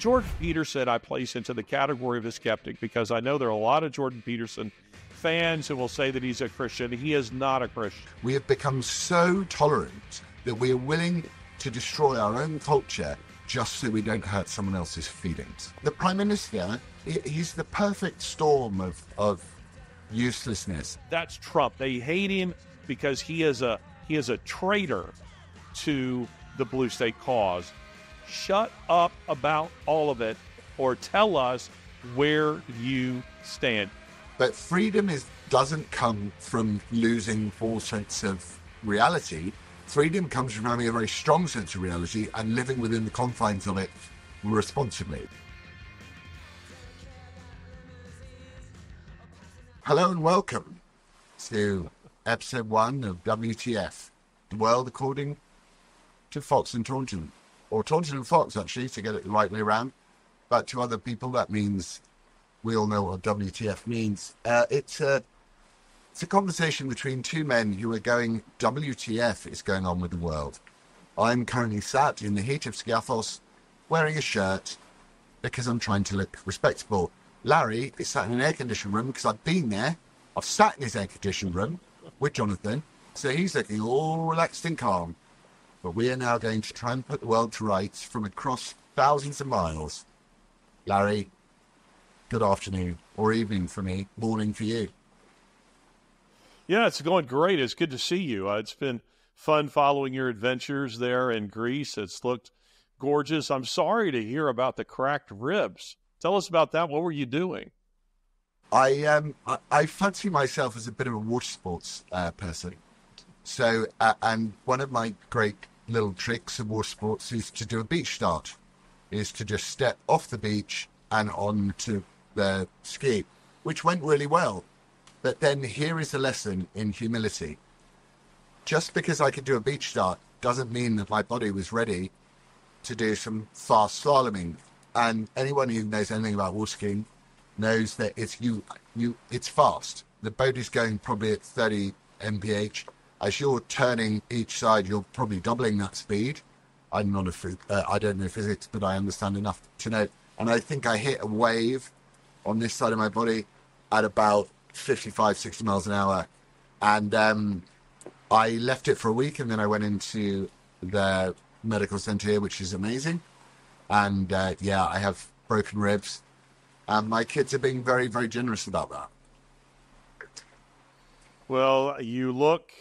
Jordan Peterson, I place into the category of a skeptic because I know there are a lot of Jordan Peterson fans who will say that he's a Christian. He is not a Christian. We have become so tolerant that we are willing to destroy our own culture just so we don't hurt someone else's feelings. The Prime Minister, he's the perfect storm of uselessness. That's Trump. They hate him because he is a traitor to the blue state cause. Shut up about all of it or tell us where you stand. But freedom doesn't come from losing all sense of reality. Freedom comes from having a very strong sense of reality and living within the confines of it responsibly. Hello and welcome to episode 1 of WTF, the world according to Fox and Taunton. Or Taunton and Fox, actually, to get it the right way around. But to other people, that means we all know what WTF means. It's a conversation between two men who are going, WTF is going on with the world. I'm currently sat in the heat of Skiathos wearing a shirt because I'm trying to look respectable. Larry is sat in an air-conditioned room because I've been there. I've sat in his air-conditioned room with Jonathan, so he's looking all relaxed and calm. But we are now going to try and put the world to rights from across thousands of miles. Larry, good afternoon, or evening for me, morning for you. Yeah, it's going great. It's good to see you. It's been fun following your adventures there in Greece. It's looked gorgeous. I'm sorry to hear about the cracked ribs. Tell us about that. What were you doing? I fancy myself as a bit of a water sports person. So, and one of my great little tricks of water sports is to do a beach start, is to just step off the beach and onto the ski, which went really well. But then here is a lesson in humility. Just because I could do a beach start doesn't mean that my body was ready to do some fast slaloming. And anyone who knows anything about water skiing knows that it's fast. The boat is going probably at 30 mph. As you're turning each side, you're probably doubling that speed. I don't know physics, but I understand enough to know. And I think I hit a wave on this side of my body at about 55, 60 miles an hour. And I left it for a week, and then I went into the medical center here, which is amazing. And I have broken ribs. And my kids are being very, very generous about that. Well, you look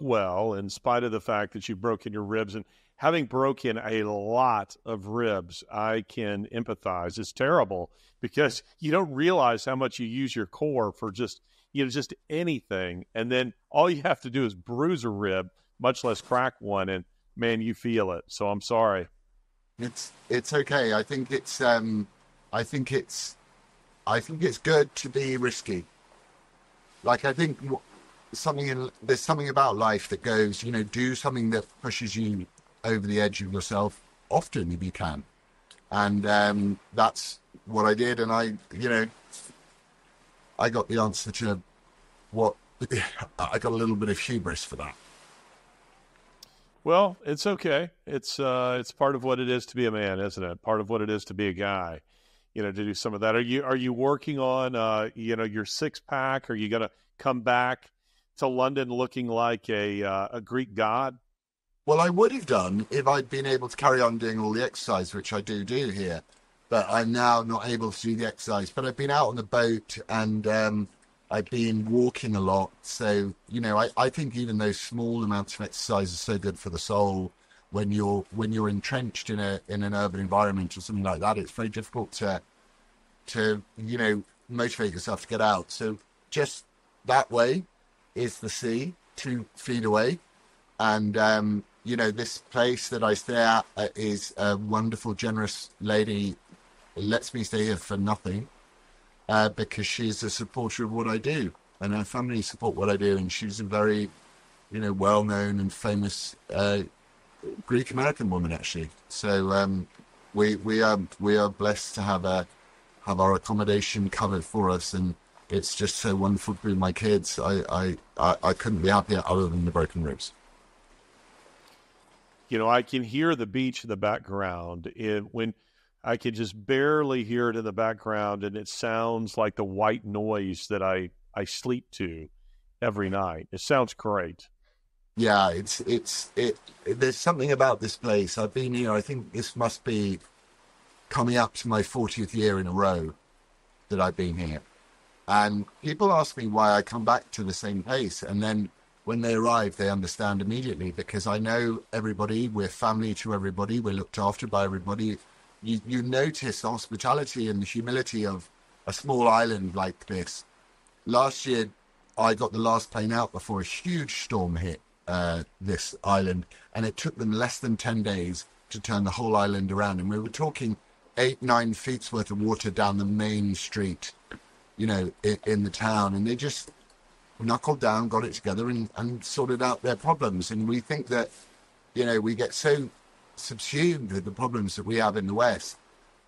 well in spite of the fact that you've broken your ribs. And having broken a lot of ribs, I can empathize. It's terrible because you don't realize how much you use your core for just anything. And then all you have to do is bruise a rib, much less crack one. And man, you feel it. So I'm sorry. It's okay. I think it's good to be risky. Like, I think there's something about life that goes, do something that pushes you over the edge of yourself often if you can. And that's what I did. And I got the answer to I got a little bit of hubris for that. Well, it's okay. It's part of what it is to be a man, isn't it? Part of what it is to be a guy. To do some of that. Are you working on your six pack? Are you going to come back to London looking like a Greek god? Well, I would have done if I'd been able to carry on doing all the exercise, which I do here. But I'm now not able to do the exercise. But I've been out on the boat and I've been walking a lot. So I think even those small amounts of exercise are so good for the soul. When you're entrenched in an urban environment or something like that, it's very difficult to motivate yourself to get out. So just that way is the sea 2 feet away, and this place that I stay at is a wonderful, generous lady who lets me stay here for nothing because she's a supporter of what I do, and her family support what I do, and she's a very well-known and famous Greek American woman, actually. So we are blessed to have our accommodation covered for us, and it's just so wonderful to be with my kids. I couldn't be happier other than the broken ribs. I can hear the beach in the background. When I can just barely hear it in the background, and it sounds like the white noise that I sleep to every night. It sounds great. Yeah, there's something about this place. I've been here, I think this must be coming up to my 40th year in a row that I've been here. And people ask me why I come back to the same place. And then when they arrive, they understand immediately because I know everybody. We're family to everybody. We're looked after by everybody. You notice the hospitality and the humility of a small island like this. Last year, I got the last plane out before a huge storm hit this island, and it took them less than 10 days to turn the whole island around. And we were talking 8-9 feet's worth of water down the main street, in the town, and they just knuckled down, got it together, and sorted out their problems. And we think that, we get so subsumed with the problems that we have in the West,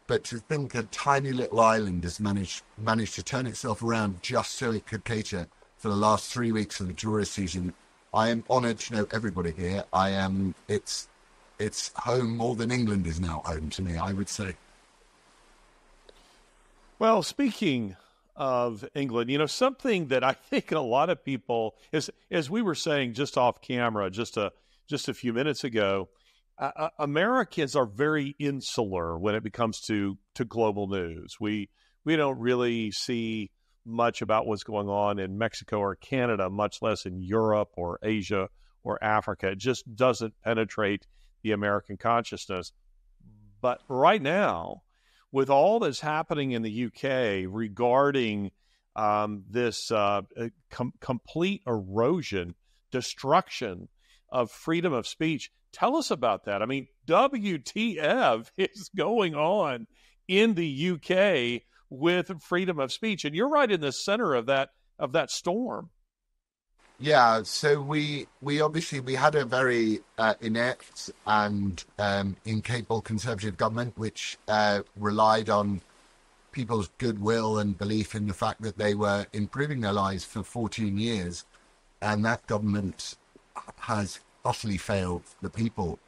but to think a tiny little island has managed to turn itself around just so it could cater for the last 3 weeks of the tourist season. I am honoured to know everybody here. It's home more than England is now home to me, I would say. Well, speaking of England, something that I think a lot of people, as we were saying just off camera, just a few minutes ago, Americans are very insular when it comes to global news. We don't really see much about what's going on in Mexico or Canada, much less in Europe or Asia or Africa. It just doesn't penetrate the American consciousness. But right now, with all that's happening in the UK regarding this complete erosion, destruction of freedom of speech, tell us about that. I mean, WTF is going on in the UK with freedom of speech, and you're right in the center of that storm. Yeah, so we obviously had a very inept and incapable Conservative government, which relied on people's goodwill and belief in the fact that they were improving their lives for 14 years, and that government has utterly failed the people.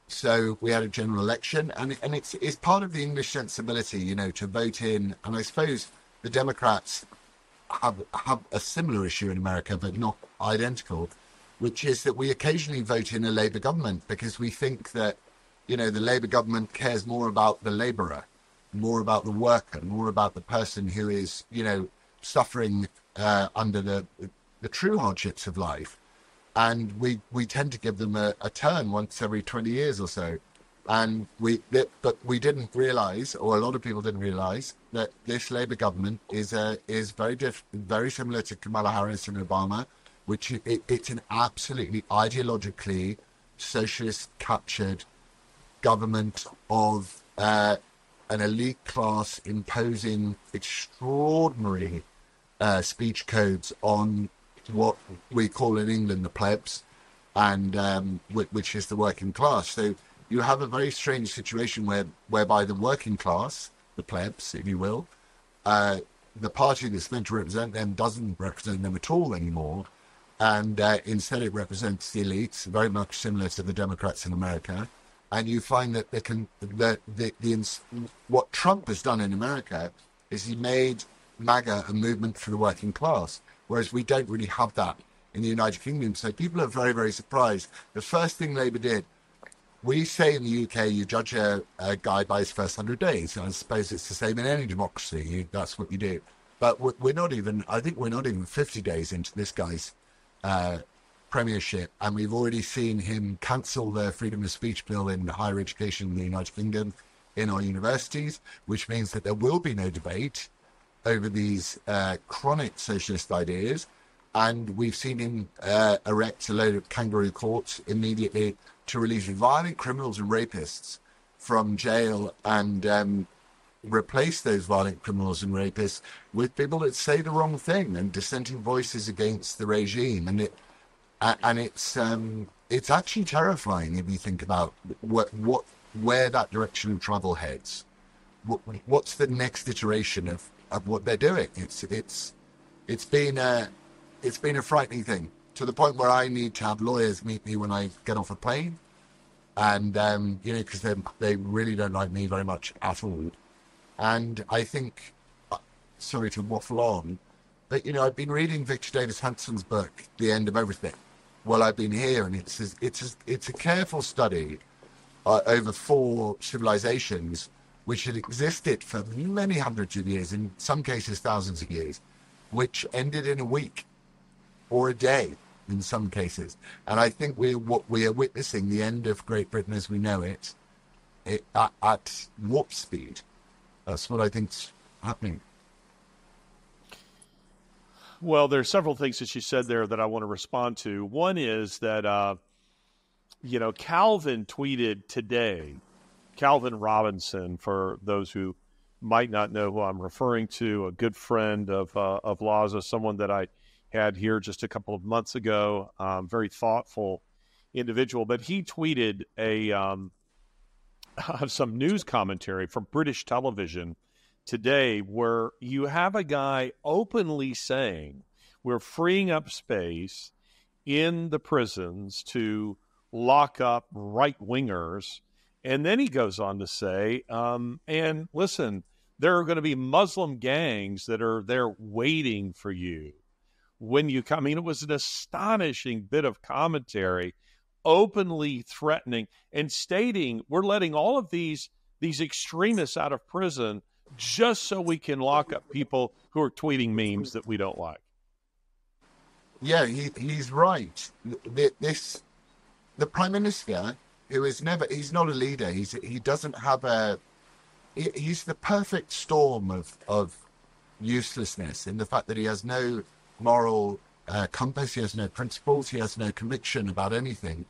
So we had a general election, and it's part of the English sensibility, to vote in. And I suppose the Democrats have a similar issue in America, but not identical, which is that we occasionally vote in a Labour government because we think that, the Labour government cares more about the labourer, more about the worker, more about the person who is, suffering under the true hardships of life. And we tend to give them a turn once every 20 years or so. And but we didn't realise, or a lot of people didn't realise, that this Labour government is very similar to Kamala Harris and Obama, which it's an absolutely ideologically socialist captured government of an elite class imposing extraordinary speech codes on what we call in England the plebs, and which is the working class. So you have a very strange situation whereby the working class, the plebs, if you will, the party that's meant to represent them doesn't represent them at all anymore, and instead it represents the elites, very much similar to the Democrats in America. And you find that what Trump has done in America is he made MAGA a movement for the working class, whereas we don't really have that in the United Kingdom. So people are very, very surprised. The first thing Labour did, we say in the UK, you judge a guy by his first 100 days. I suppose it's the same in any democracy. That's what you do. But I think we're not even 50 days into this guy's premiership, and we've already seen him cancel the freedom of speech bill in higher education in the United Kingdom in our universities, which means that there will be no debate over these chronic socialist ideas. And we've seen him erect a load of kangaroo courts immediately to release violent criminals and rapists from jail, and replace those violent criminals and rapists with people that say the wrong thing and dissenting voices against the regime. And it's actually terrifying if you think about where that direction of travel heads. What's the next iteration of what they're doing? It's been a frightening thing, to the point where I need to have lawyers meet me when I get off a plane, and because they really don't like me very much at all. And I think, sorry to waffle on, but I've been reading Victor Davis Hanson's book, The End of Everything, while I've been here, and it's a careful study over four civilizations which had existed for many hundreds of years, in some cases thousands of years, which ended in a week or a day in some cases. And I think we are witnessing the end of Great Britain as we know it, at warp speed. That's what I think's happening. Well, there are several things that you said there that I want to respond to. One is that, Calvin tweeted today, Calvin Robinson, for those who might not know who I'm referring to, a good friend of Laza, someone that I had here just a couple of months ago, very thoughtful individual. But he tweeted some news commentary from British television today where you have a guy openly saying we're freeing up space in the prisons to lock up right-wingers. And then he goes on to say, and listen, there are going to be Muslim gangs that are there waiting for you when you come. I mean, it was an astonishing bit of commentary, openly threatening and stating we're letting all of these extremists out of prison just so we can lock up people who are tweeting memes that we don't like. Yeah, he's right. The Prime Minister, who is he's not a leader. He doesn't have he's the perfect storm of uselessness in the fact that he has no moral compass, he has no principles, he has no conviction about anything.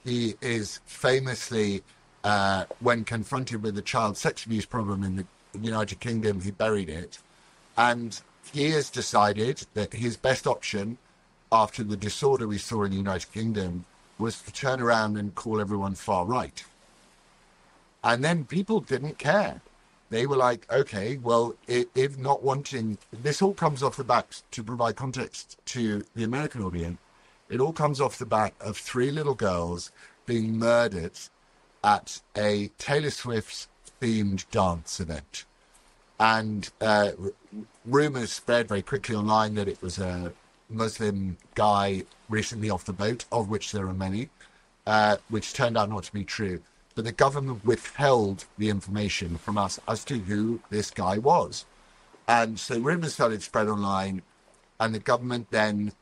He is famously, when confronted with the child sex abuse problem in the United Kingdom, he buried it. And he has decided that his best option after the disorder we saw in the United Kingdom was to turn around and call everyone far right. And then people didn't care. They were like, okay, well, if not wanting, this all comes off the back, to provide context to the American audience, it all comes off the back of three little girls being murdered at a Taylor Swift themed dance event. And rumors spread very quickly online that it was a Muslim guy recently off the boat, of which there are many, which turned out not to be true. But the government withheld the information from us as to who this guy was. And so rumors started to spread online, and the government then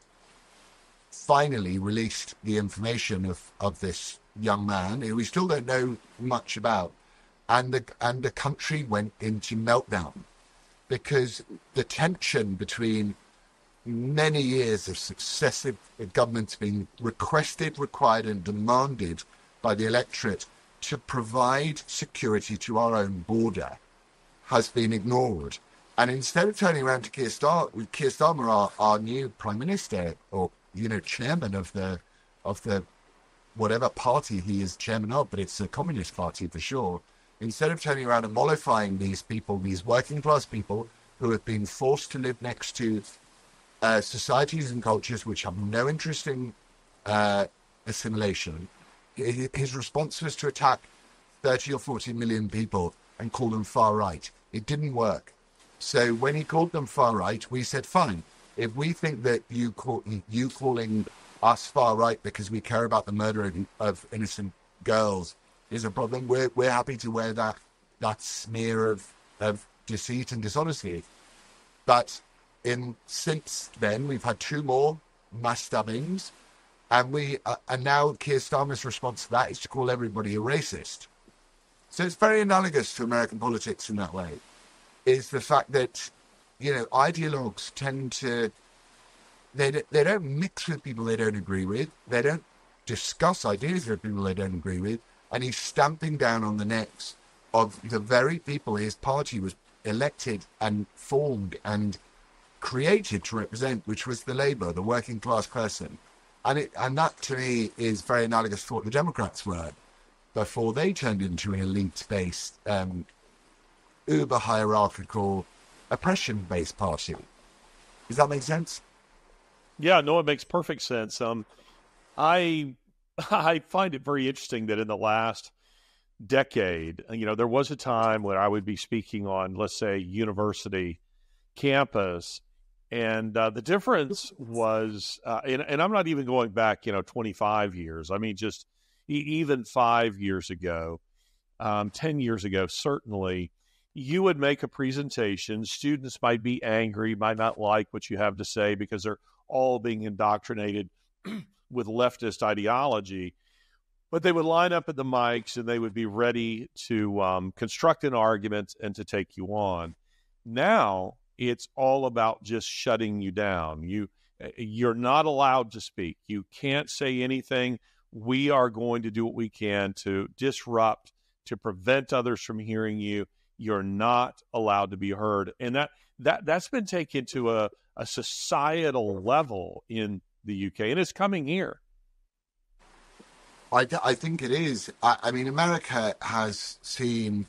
finally released the information of this young man, who we still don't know much about. And the country went into meltdown because the tension between many years of successive governments being requested, required, and demanded by the electorate to provide security to our own border has been ignored. And instead of turning around to Keir Starmer, our new Prime Minister, or chairman of the whatever party he is chairman of, but it's a Communist Party for sure. Instead of turning around and mollifying these people, these working class people who have been forced to live next to societies and cultures which have no interest in assimilation, his response was to attack 30 or 40 million people and call them far right. It didn't work. So when he called them far right, we said, fine. If we think that you calling us far right because we care about the murder of innocent girls is a problem, we're happy to wear that smear of deceit and dishonesty. But since then, we've had two more mass stabbings, and now Keir Starmer's response to that is to call everybody a racist. So it's very analogous to American politics in that way, is the fact that, ideologues tend to, they don't mix with people they don't agree with, they don't discuss ideas with people they don't agree with, and he's stamping down on the necks of the very people his party was elected and formed and created to represent, which was the Labour, the working class person. And that, to me, is very analogous to what the Democrats were before they turned into an elite-based, uber-hierarchical, oppression-based party. Does that make sense? Yeah, no, it makes perfect sense. I I find it very interesting that in the last decade, there was a time when I would be speaking on, let's say, university campus, and the difference was, and I'm not even going back, 25 years. I mean, just even 5 years ago, 10 years ago, certainly, you would make a presentation. Students might be angry, might not like what you have to say because they're all being indoctrinated with leftist ideology. But they would line up at the mics and they would be ready to construct an argument and to take you on. Now it's all about just shutting you down. You're not allowed to speak. You can't say anything. We are going to do what we can to disrupt, to prevent others from hearing you. You're not allowed to be heard. And that's been taken to a societal level in the UK, and it's coming here. I think it is. I mean, America has seen,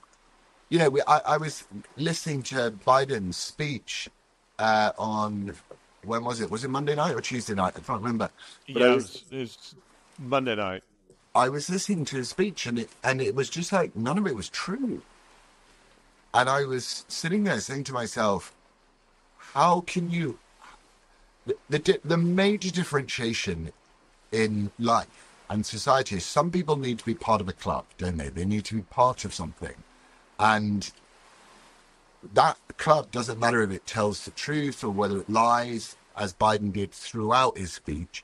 I was listening to Biden's speech on, when was it? Was it Monday night or Tuesday night? I can't remember. But Yeah, it was Monday night. I was listening to his speech, and it was just like, none of it was true. And I was sitting there saying to myself, how can you, the major differentiation in life and society is some people need to be part of a club, don't they? They need to be part of something. And that club doesn't matter if it tells the truth or whether it lies, as Biden did throughout his speech.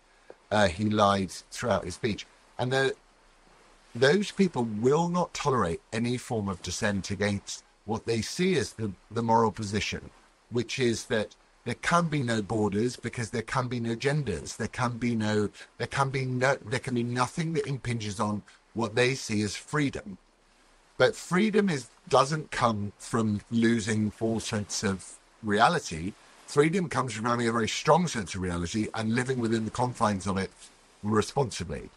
He lied throughout his speech. And those people will not tolerate any form of dissent against what they see as the moral position, which is that there can be no borders because there can be no genders. There can be nothing that impinges on what they see as freedom. But freedom doesn't come from losing all sense of reality. Freedom comes from having a very strong sense of reality and living within the confines of it responsibly.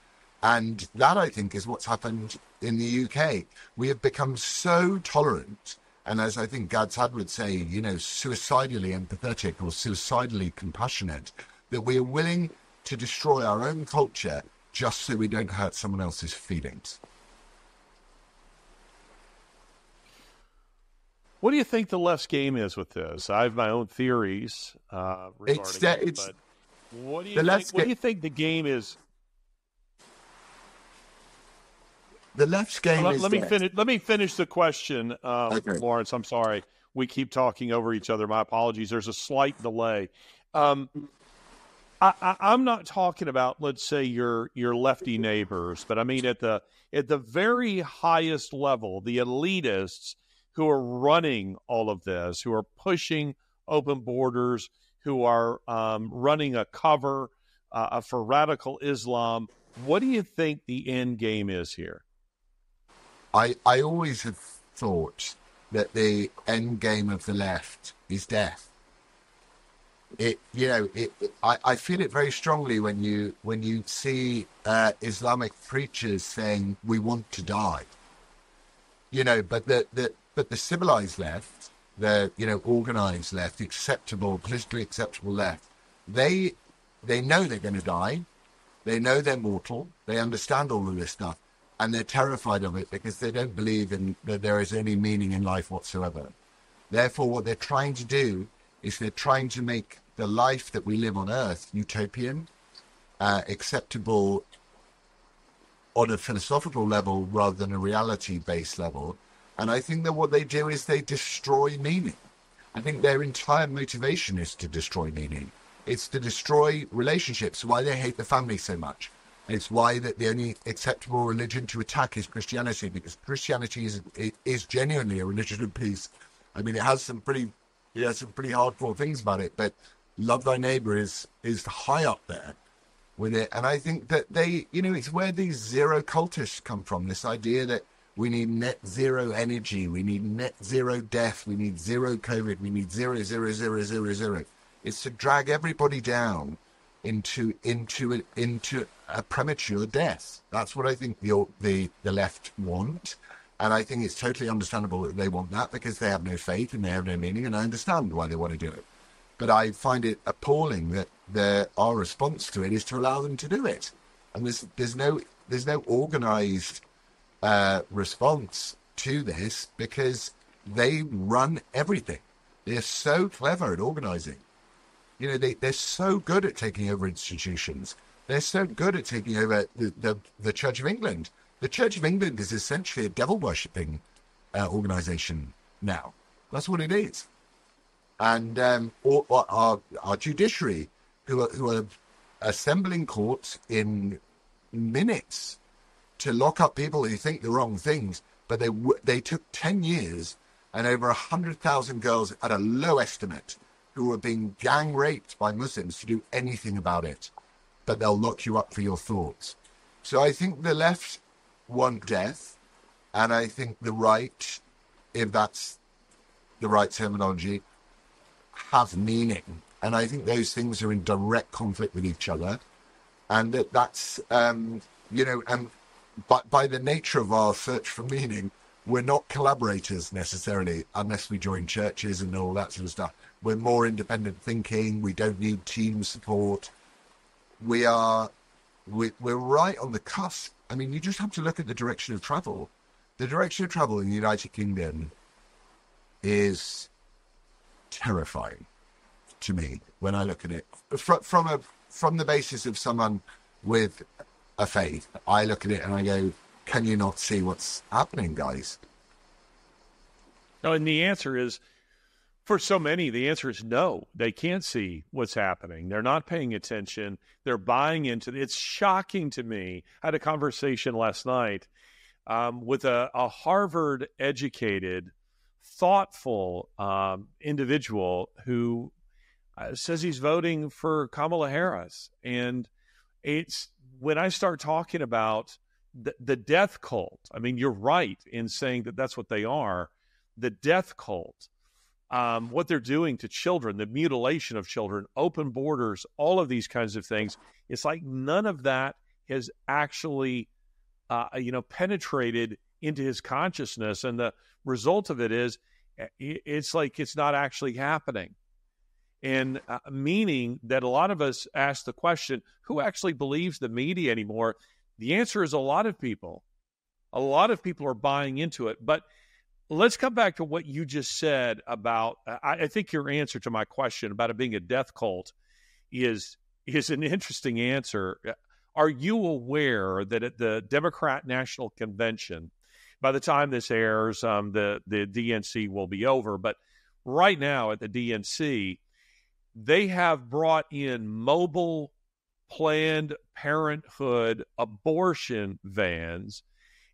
And that, I think, is what's happened in the UK. We have become so tolerant, and as I think Gadsad would say, suicidally empathetic or suicidally compassionate, that we are willing to destroy our own culture just so we don't hurt someone else's feelings. What do you think the left's game is with this? I have my own theories regarding it, but what do you think the game is? The left's game is... Let me finish the question, okay. Laurence. I'm sorry. We keep talking over each other. My apologies. There's a slight delay. I'm not talking about, let's say, your lefty neighbors, but I mean at the very highest level, the elitists who are running all of this, who are pushing open borders, who are running a cover for radical Islam. What do you think the end game is here? I always have thought that the end game of the left is death. I feel it very strongly when you see Islamic preachers saying we want to die. But the civilized left, the organized left, politically acceptable left, they know they're going to die. They know they're mortal. They understand all of this stuff. And they're terrified of it because they don't believe that there is any meaning in life whatsoever. Therefore, what they're trying to do is they're trying to make the life that we live on Earth utopian, acceptable on a philosophical level rather than a reality-based level. And I think that what they do is they destroy meaning. I think their entire motivation is to destroy meaning. It's to destroy relationships, why they hate the family so much. It's why that the only acceptable religion to attack is Christianity, because Christianity is genuinely a religion of peace. I mean, it has some pretty hardcore things about it, but love thy neighbor is high up there with it. And I think that it's where these zero cultists come from, this idea that we need net zero energy, we need net zero death, we need zero COVID, we need 0, 0, 0, 0, 0. It's to drag everybody down into a premature death. That's what I think the left want, and I think it's totally understandable that they want that because they have no faith and they have no meaning, and I understand why they want to do it. But I find it appalling that our response to it is to allow them to do it, and there's no organized response to this because they run everything. They're so clever at organizing. You know, they're so good at taking over institutions. They're so good at taking over the Church of England. The Church of England is essentially a devil-worshipping organization now. That's what it is. And or our judiciary, who are assembling courts in minutes to lock up people who think the wrong things, but they took 10 years and over 100,000 girls at a low estimate who were being gang raped by Muslims to do anything about it. But they'll lock you up for your thoughts. So I think the left want death, and I think the right, if that's the right terminology, have meaning. And I think those things are in direct conflict with each other. And that's, but by the nature of our search for meaning, we're not collaborators necessarily, unless we join churches and all that sort of stuff. We're more independent thinking. We don't need team support. We're right on the cusp. I mean, you just have to look at the direction of travel. The direction of travel in the United Kingdom is terrifying to me when I look at it. From the basis of someone with a faith, I look at it and I go, can you not see what's happening, guys? No, and the answer is, for so many, the answer is no. They can't see what's happening. They're not paying attention. They're buying into it. It's shocking to me. I had a conversation last night with a Harvard-educated, thoughtful individual who says he's voting for Kamala Harris. And it's when I start talking about the death cult, I mean, you're right in saying that that's what they are, the death cult. What they're doing to children, the mutilation of children, open borders, all of these kinds of things. It's like none of that has actually, penetrated into his consciousness. And the result of it is it's like it's not actually happening. And meaning that a lot of us ask the question, who actually believes the media anymore? The answer is a lot of people. A lot of people are buying into it. But let's come back to what you just said about, I think your answer to my question about it being a death cult is an interesting answer. Are you aware that at the Democrat National Convention, by the time this airs, the DNC will be over, but right now at the DNC, they have brought in mobile Planned Parenthood abortion vans,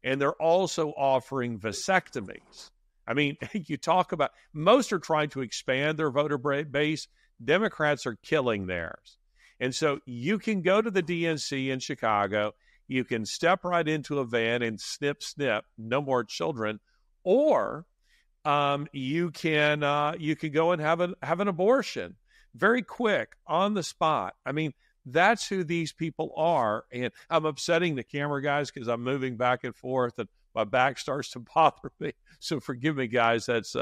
and they're also offering vasectomies. I mean, you talk about, most are trying to expand their voter base. Democrats are killing theirs. And so you can go to the DNC in Chicago, you can step right into a van and snip, no more children, or you can go and have an abortion very quick on the spot. I mean, that's who these people are. And I'm upsetting the camera guys because I'm moving back and forth and my back starts to bother me. So forgive me, guys. That's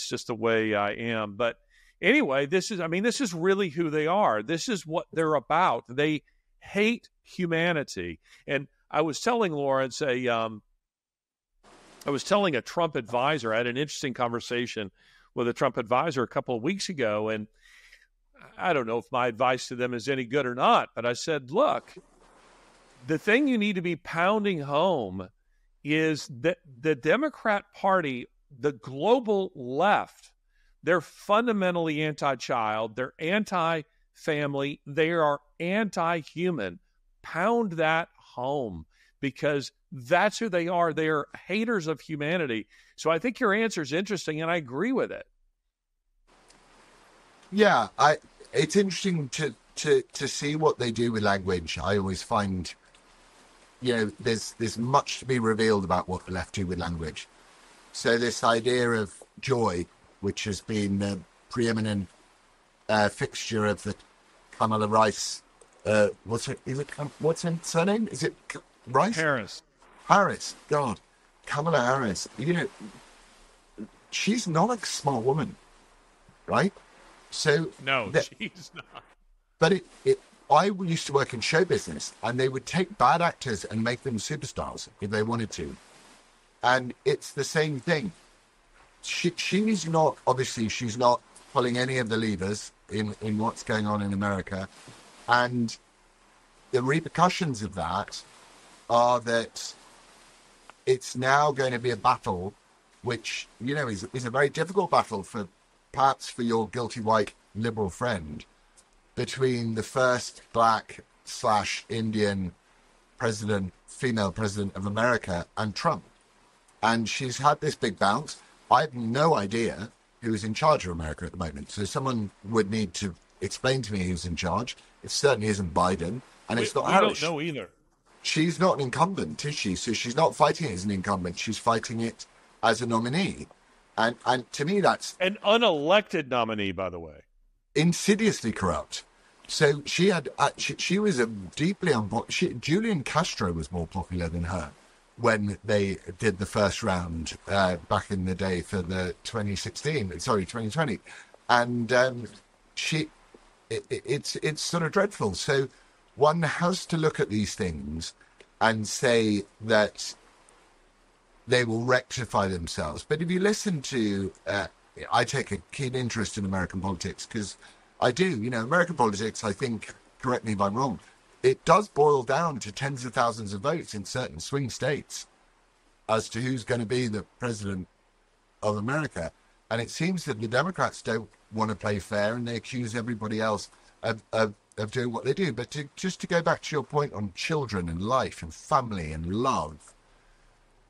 just the way I am. But anyway, this is really who they are. This is what they're about. They hate humanity. And I was telling Laurence I was telling a Trump advisor, I had an interesting conversation with a Trump advisor a couple of weeks ago, and I don't know if my advice to them is any good or not, but I said, look, the thing you need to be pounding home is that the Democrat Party, the global left, they're fundamentally anti-child, they're anti-family, they are anti-human. Pound that home because that's who they are. They are haters of humanity. So I think your answer is interesting, and I agree with it. Yeah, it's interesting to see what they do with language. I always find, there's much to be revealed about what the left do with language. So this idea of joy, which has been the preeminent fixture of the Kamala Rice, what's her surname? Is it Rice? Harris. God, Kamala Harris. She's not a smart woman, right? So no, she's not. But it I used to work in show business, and they would take bad actors and make them superstars if they wanted to. And it's the same thing. She's not, obviously, she's not pulling any of the levers in what's going on in America. And the repercussions of that are that it's now going to be a battle, which, you know, is a very difficult battle for perhaps for your guilty white liberal friend, between the first black/Indian president, female president of America, and Trump. And she's had this big bounce. I have no idea who's in charge of America at the moment. So someone would need to explain to me who's in charge. It certainly isn't Biden. And it's not Harris. I don't know either. She's not an incumbent, is she? So she's not fighting it as an incumbent. She's fighting it as a nominee. And to me, that's... An unelected nominee, by the way. Insidiously corrupt. So she had... she was a deeply... Julian Castro was more popular than her when they did the first round back in the day for the 2020. And it's sort of dreadful. So one has to look at these things and say that they will rectify themselves. But if you listen to... I take a keen interest in American politics because I do. You know, American politics, I think, correct me if I'm wrong, it does boil down to tens of thousands of votes in certain swing states as to who's going to be the president of America. And it seems that the Democrats don't want to play fair, and they accuse everybody else of doing what they do. But just to go back to your point on children and life and family and love,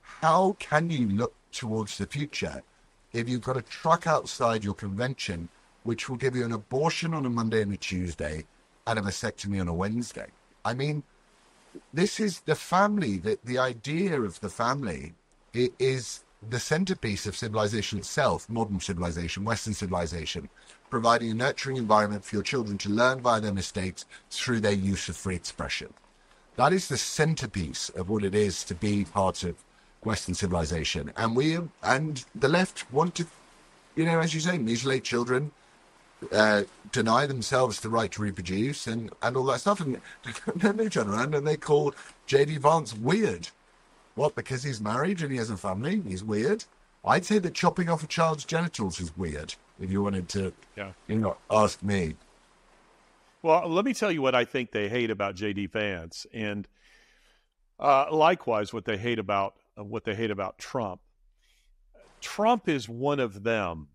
how can you look towards the future if you've got a truck outside your convention which will give you an abortion on a Monday and a Tuesday and a vasectomy on a Wednesday? I mean, this is the family. The idea of the family is the centerpiece of civilization itself, modern civilization, Western civilization, providing a nurturing environment for your children to learn via their mistakes through their use of free expression. That is the centerpiece of what it is to be part of Western civilization. And the left want to, you know, as you say, mutilate children, deny themselves the right to reproduce and all that stuff. And then they turn around and they call J.D. Vance weird. What, because he's married and he has a family? He's weird? I'd say that chopping off a child's genitals is weird, if you wanted to, ask me. Well, let me tell you what I think they hate about J.D. Vance, and likewise what they hate about Trump. Trump is one of them.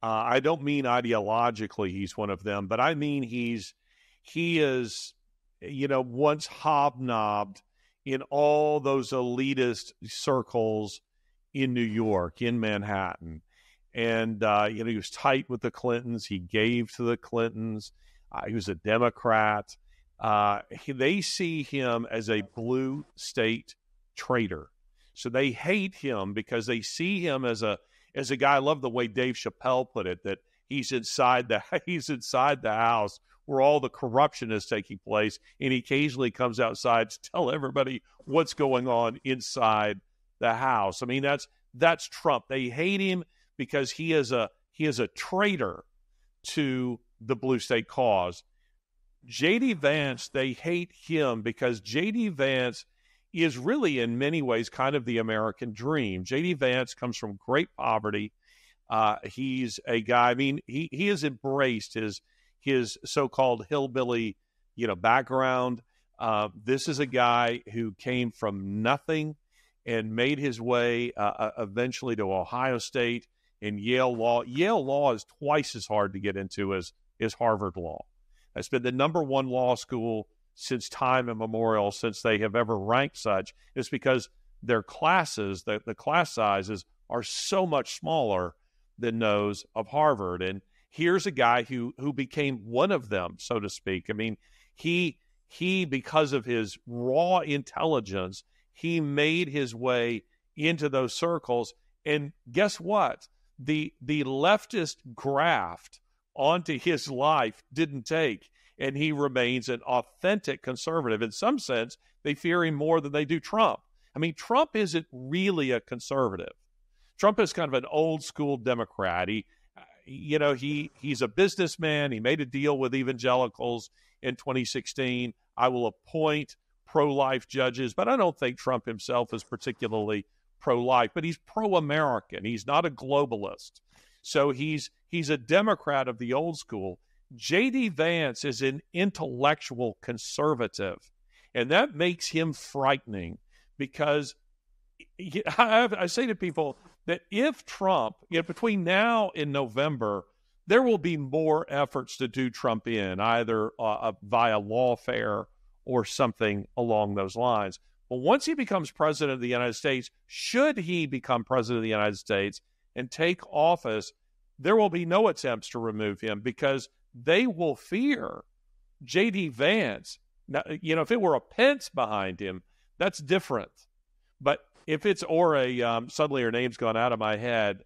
I don't mean ideologically he's one of them, but I mean he is, once hobnobbed in all those elitist circles in New York, in Manhattan. And, he was tight with the Clintons. He gave to the Clintons. He was a Democrat. They see him as a blue state traitor. So they hate him because they see him as a guy. I love the way Dave Chappelle put it, that he's inside the house where all the corruption is taking place, and he occasionally comes outside to tell everybody what's going on inside the house. I mean, that's Trump. They hate him because he is a traitor to the blue state cause. J.D. Vance, they hate him because J.D. Vance is really in many ways kind of the American dream. J.D. Vance comes from great poverty. He's a guy, I mean, he has embraced his so-called hillbilly, background. This is a guy who came from nothing and made his way eventually to Ohio State and Yale Law. Yale Law is twice as hard to get into as Harvard Law. It's been the number one law school since time immemorial, since they have ever ranked such. It's because their classes, the class sizes, are so much smaller than those of Harvard. And here's a guy who became one of them, so to speak. I mean, he because of his raw intelligence, he made his way into those circles. And guess what? The leftist graft onto his life didn't take, and he remains an authentic conservative. In some sense, they fear him more than they do Trump. I mean, Trump isn't really a conservative. Trump is kind of an old school Democrat. He's a businessman. He made a deal with evangelicals. in 2016. I will appoint pro-life judges, but I don't think Trump himself is particularly pro-life, but he's pro-American. He's not a globalist. So he's a Democrat of the old school. J.D. Vance is an intellectual conservative, and that makes him frightening because I say to people that if Trump, between now and November, there will be more efforts to do Trump in, either via lawfare or something along those lines. But once he becomes president of the United States, should he become president of the United States and take office, there will be no attempts to remove him because they will fear J.D. Vance. Now, if it were a Pence behind him, that's different. But if it's suddenly her name's gone out of my head,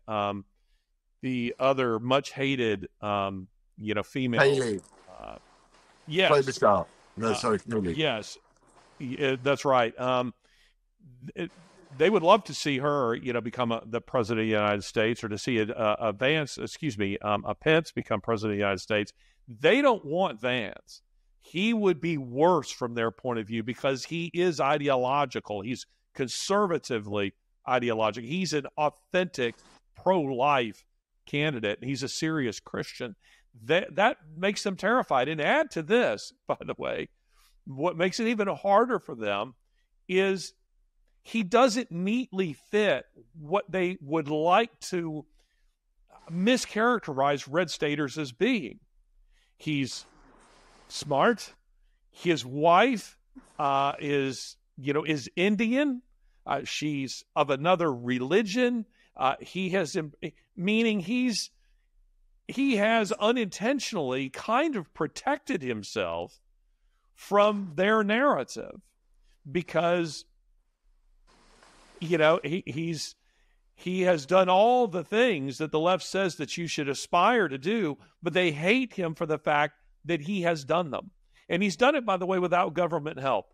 the other much hated, female. Haley. Yes. No, sorry, Haley. Yes, that's right. They would love to see her, become the president of the United States, or to see a Pence become president of the United States. They don't want Vance. He would be worse from their point of view because he is ideological. He's conservatively ideological. He's an authentic pro-life candidate. He's a serious Christian. That makes them terrified. And add to this, by the way, what makes it even harder for them is he doesn't neatly fit what they would like to mischaracterize red staters as being. He's smart. His wife is Indian. She's of another religion. He has unintentionally kind of protected himself from their narrative because he has done all the things that the left says that you should aspire to do, but they hate him for the fact that he has done them. And he's done it, by the way, without government help.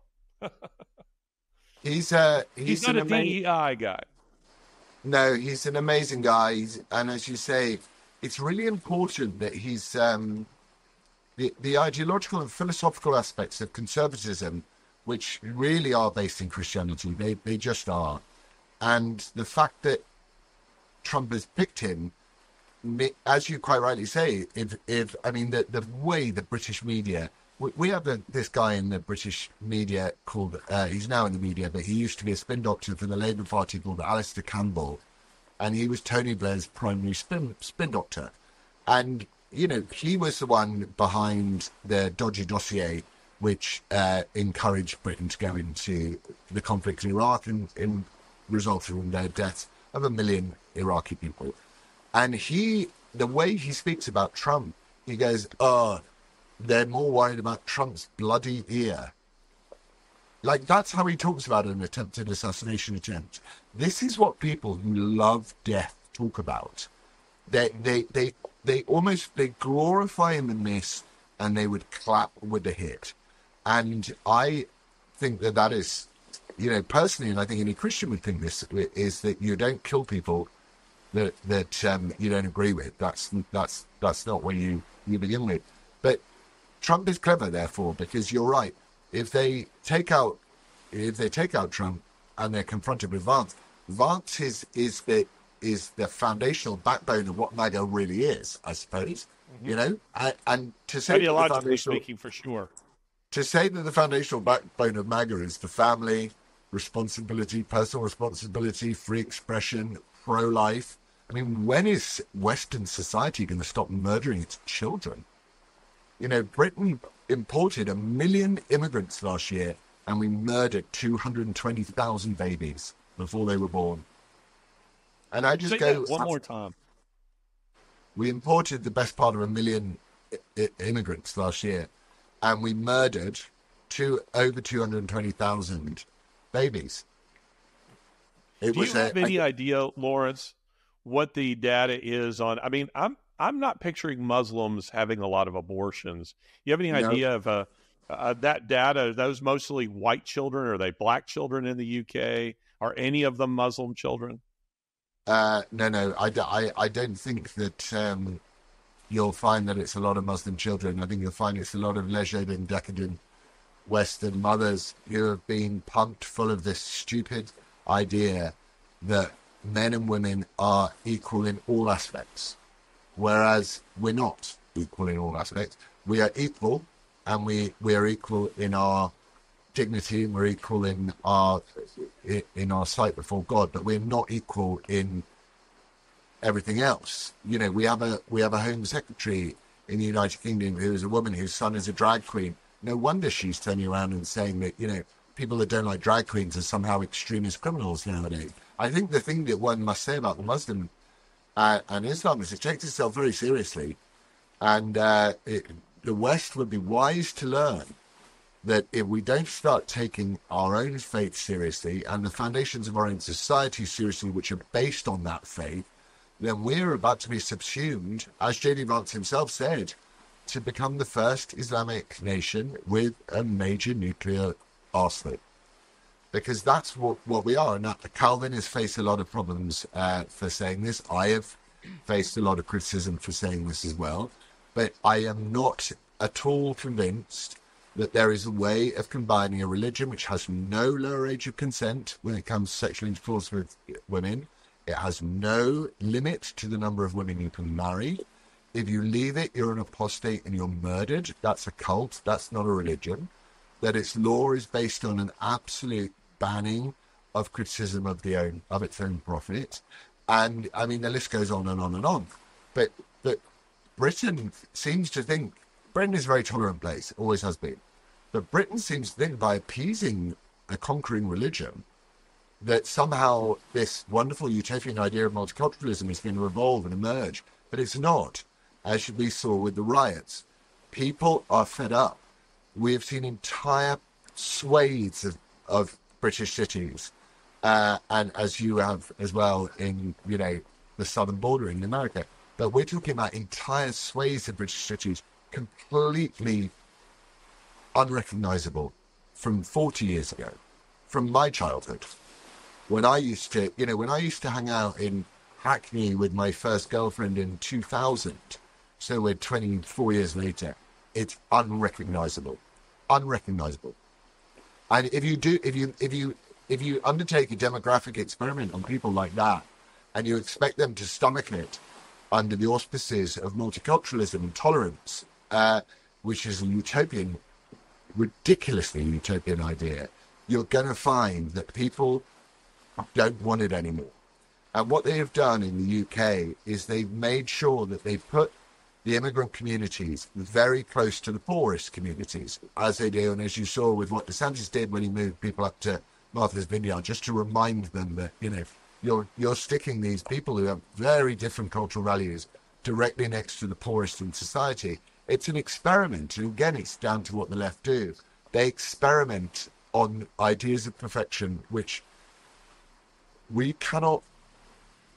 He's not a DEI guy. No, he's an amazing guy. And as you say, it's really important that he's the ideological and philosophical aspects of conservatism, which really are based in Christianity. They just are. And the fact that Trump has picked him, as you quite rightly say, the way the British media, we have this guy in the British media called, he's now in the media, but he used to be a spin doctor for the Labour Party called Alistair Campbell, and he was Tony Blair's primary spin doctor. And, he was the one behind the dodgy dossier, which encouraged Britain to go into the conflict in Iraq and resulted in the deaths of 1 million Iraqi people. And the way he speaks about Trump, he goes, they're more worried about Trump's bloody ear. Like, that's how he talks about an attempted assassination attempt. This is what people who love death talk about. They glorify him in this, and they would clap with the hit. And I think that is, personally, and I think any Christian would think this, is that you don't kill people that you don't agree with. That's not what you begin with. But Trump is clever, therefore, because you're right. If they take out Trump and they're confronted with Vance is the foundational backbone of what MAGA really is, I suppose. Mm-hmm. And to say ideologically speaking, for sure. To say that the foundational backbone of MAGA is the family, responsibility, personal responsibility, free expression, pro-life. I mean, when is Western society going to stop murdering its children? Britain imported 1 million immigrants last year, and we murdered 220,000 babies before they were born. And I just go one more time. We imported the best part of 1 million immigrants last year, and we murdered over 220,000 babies. Do you have any idea, Laurence, what the data is on? I mean, I'm not picturing Muslims having a lot of abortions. You have any idea of that data? Are those mostly white children? Are they black children in the UK? Are any of them Muslim children? No. I don't think that you'll find that it's a lot of Muslim children. I think you'll find it's a lot of leisured and decadent Western mothers who have been pumped full of this stupid idea that men and women are equal in all aspects, whereas we're not equal in all aspects. We are equal, and we are equal in our dignity, and we're equal in our sight before God, but we're not equal in everything else. You know, we have a Home Secretary in the United Kingdom who is a woman whose son is a drag queen. No wonder she's turning around and saying that, you know, people that don't like drag queens are somehow extremist criminals nowadays. I think the thing that one must say about the Muslim and Islam is it takes itself very seriously, and the West would be wise to learn that if we don't start taking our own faith seriously and the foundations of our own society seriously, which are based on that faith, then we're about to be subsumed, as J.D. Vance himself said, to become the first Islamic nation with a major nuclear arsenal. Because that's what we are. And Calvin has faced a lot of problems for saying this. I have faced a lot of criticism for saying this as well. But I am not at all convinced that there is a way of combining a religion which has no lower age of consent when it comes to sexual intercourse with women. It has no limit to the number of women you can marry. If you leave it, you're an apostate and you're murdered. That's a cult. That's not a religion. That its law is based on an absolute banning of criticism of its own prophet. And, I mean, the list goes on and on and on. But Britain seems to think, Britain is a very tolerant place, always has been. But Britain seems to think by appeasing a conquering religion that somehow this wonderful utopian idea of multiculturalism is going to evolve and emerge. But it's not, as we saw with the riots. People are fed up. We have seen entire swathes of British cities, and as you have as well in, you know, the southern border in America. But we're talking about entire swathes of British cities completely unrecognizable from 40 years ago, from my childhood. When I used to hang out in Hackney with my first girlfriend in 2000, so we're 24 years later, it's unrecognizable. And if you undertake a demographic experiment on people like that, and you expect them to stomach it under the auspices of multiculturalism and tolerance, which is a ridiculously utopian idea, you're going to find that people don't want it anymore. And what they have done in the UK is they've made sure that they've put the immigrant communities very close to the poorest communities, as they do, and as you saw with what DeSantis did when he moved people up to Martha's Vineyard, just to remind them that, you know, you're sticking these people who have very different cultural values directly next to the poorest in society. It's an experiment, and again, it's down to what the left do. They experiment on ideas of perfection, which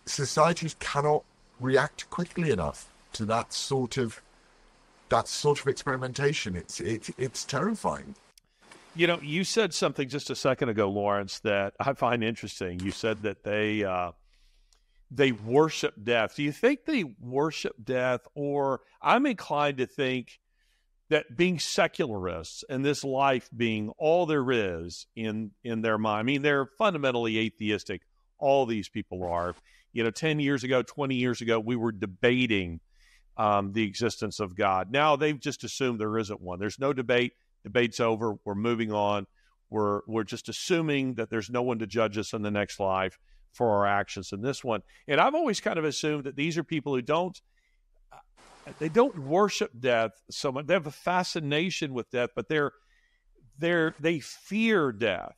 societies cannot react quickly enough to that sort of experimentation. It's terrifying. You know, you said something just a second ago, Laurence, that I find interesting. You said that they worship death. Do you think they worship death, or I'm inclined to think that being secularists and this life being all there is in their mind? I mean, they're fundamentally atheistic. All these people are. You know, 10 years ago, 20 years ago, we were debating the existence of God. Now they've just assumed there isn't one. There's no debate. Debate's over. We're moving on. We're just assuming that there's no one to judge us in the next life for our actions in this one. And I've always kind of assumed that these are people who don't worship death so much. They have a fascination with death, but they fear death.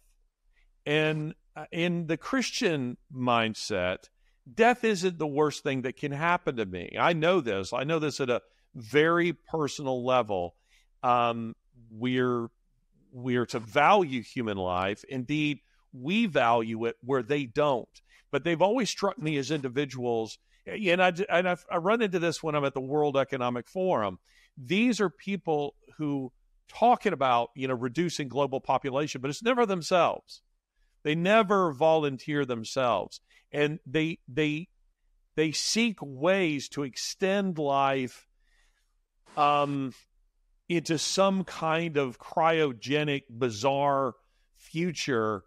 And in the Christian mindset, death isn't the worst thing that can happen to me. I know this. I know this at a very personal level. We're to value human life. Indeed, we value it where they don't. But they've always struck me as individuals, and I run into this when I'm at the World Economic Forum. These are people who talking about, you know, reducing global population, but it's never themselves. They never volunteer themselves, and they seek ways to extend life um, into some kind of cryogenic, bizarre future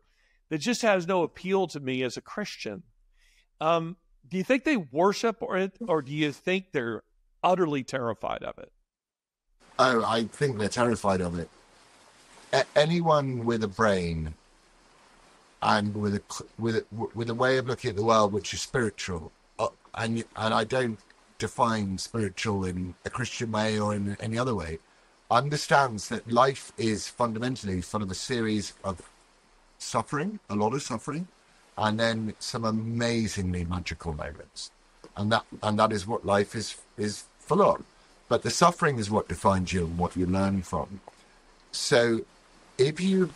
that just has no appeal to me as a Christian. Do you think they worship it, or do you think they're utterly terrified of it? Oh, I think they're terrified of it. Anyone with a brain and with a way of looking at the world which is spiritual, and I don't define spiritual in a Christian way or in any other way, understands that life is fundamentally full of a series of suffering, a lot of suffering, and then some amazingly magical moments, and that is what life is full of. But the suffering is what defines you and what you learn from. So, if you're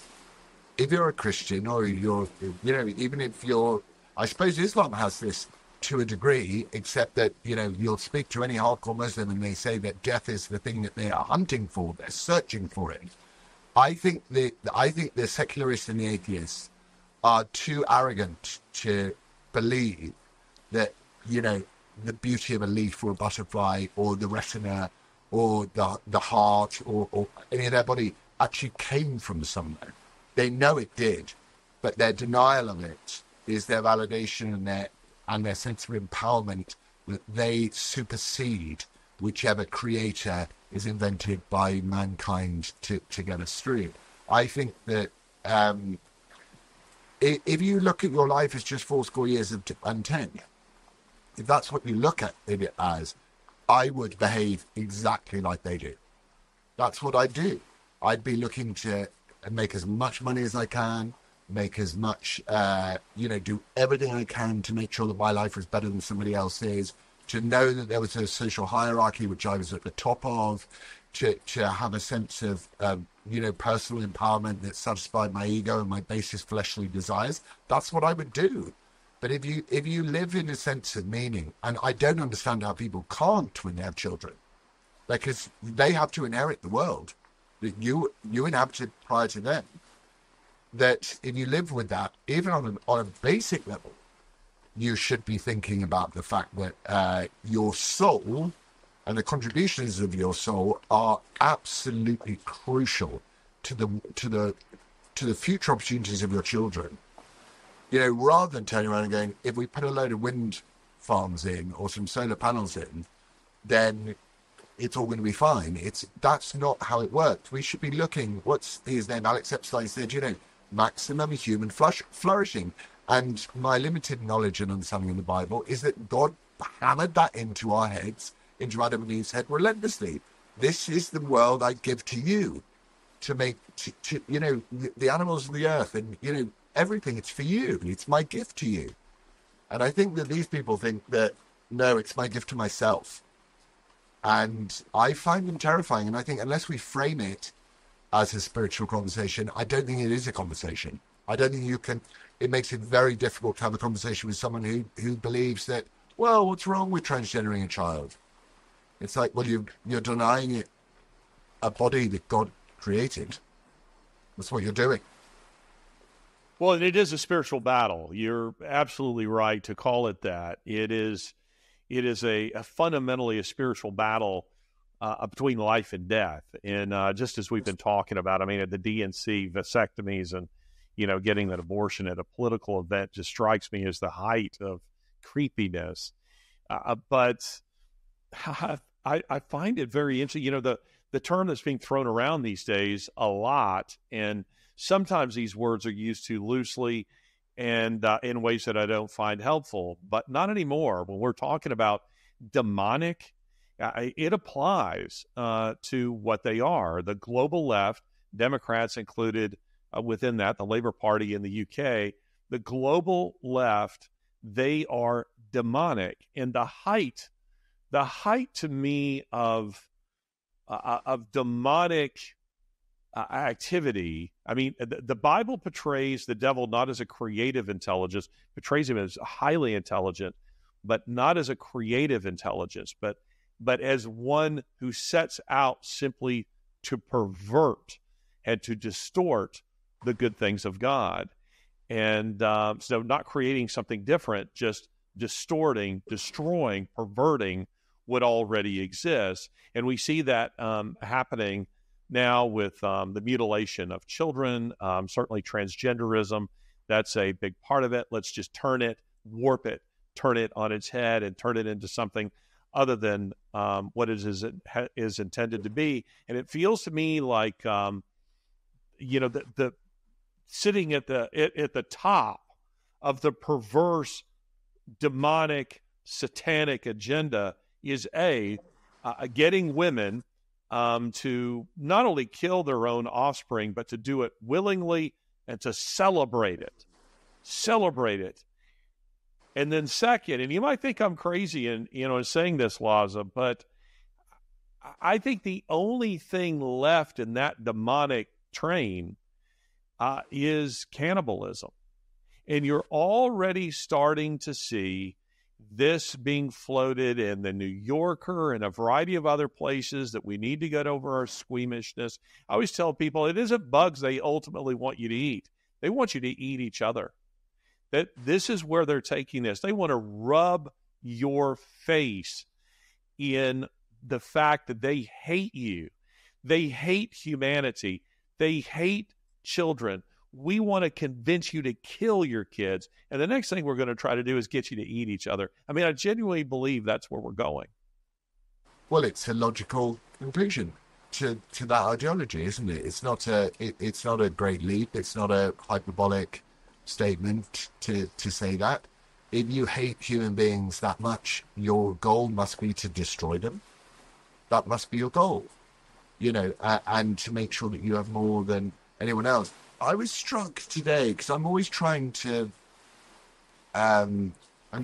a Christian, or even if you're, I suppose Islam has this to a degree, except that, you'll speak to any hardcore Muslim and they say that death is the thing that they are hunting for, they're searching for it. I think the secularists and the atheists are too arrogant to believe that, the beauty of a leaf or a butterfly or the retina or the heart or any of their body actually came from somewhere. They know it did, but their denial of it is their validation and their sense of empowerment that they supersede whichever creator is invented by mankind to get us through. I think that if you look at your life as just 80 years and 10, if that's what you look at it as, I would behave exactly like they do. That's what I'd do. I'd be looking to make as much money as I can, make as much, do everything I can to make sure that my life is better than somebody else's, to know that there was a social hierarchy which I was at the top of, to have a sense of, personal empowerment that satisfied my ego and my basest fleshly desires. That's what I would do. But if you live in a sense of meaning, and I don't understand how people can't when they have children, because they have to inherit the world that you inhabited prior to them. That if you live with that, even on a basic level, you should be thinking about the fact that your soul and the contributions of your soul are absolutely crucial to the future opportunities of your children. Rather than turning around and going, if we put a load of wind farms in or some solar panels in, then it's all going to be fine. That's not how it works. We should be looking, what's his name, Alex Epstein said, maximum human flourishing. And my limited knowledge and understanding of the Bible is that God hammered that into our heads, into Adam and Eve's head relentlessly. This is the world I give to you to make, the animals of the earth and, everything. It's for you. It's my gift to you. And I think that these people think that, no, it's my gift to myself. And I find them terrifying. And I think unless we frame it as a spiritual conversation, I don't think it is a conversation. I don't think you can. It makes it very difficult to have a conversation with someone who believes that, well, what's wrong with transgendering a child? It's like, well, you're denying it a body that God created. That's what you're doing. Well, it is a spiritual battle. You're absolutely right to call it that. It is a fundamentally a spiritual battle between life and death. And just as we've been talking about, at the DNC vasectomies and, getting an abortion at a political event just strikes me as the height of creepiness. But I find it very interesting. The term that's being thrown around these days a lot, and sometimes these words are used too loosely and in ways that I don't find helpful, but not anymore. When we're talking about demonic, it applies to what they are. The global left, Democrats included within that, the Labour Party in the UK, the global left, they are demonic. And the height to me of demonic activity. The Bible portrays the devil not as a creative intelligence, portrays him as highly intelligent, but not as a creative intelligence, but as one who sets out simply to pervert and to distort the good things of God. And so not creating something different, just distorting, destroying, perverting would already exist. And we see that happening now with the mutilation of children, certainly transgenderism. That's a big part of it. Let's just turn it, warp it, turn it on its head, and turn it into something other than what it is intended to be. And it feels to me like, the sitting at the top of the perverse, demonic, satanic agenda is getting women to not only kill their own offspring, but to do it willingly and to celebrate it. And then second, and you might think I'm crazy in saying this, Laza, but I think the only thing left in that demonic train is cannibalism. And you're already starting to see this being floated in the New Yorker and a variety of other places that we need to get over our squeamishness. I always tell people it isn't bugs they ultimately want you to eat. They want you to eat each other. That this is where they're taking this. They want to rub your face in the fact that they hate you. They hate humanity. They hate children. We want to convince you to kill your kids. And the next thing we're going to try to do is get you to eat each other. I mean, I genuinely believe that's where we're going. Well, it's a logical conclusion to that ideology, isn't it? It's not a great leap. It's not a hyperbolic statement to say that. If you hate human beings that much, your goal must be to destroy them. That must be your goal, and to make sure that you have more than anyone else. I was struck today because I'm always trying to, I'm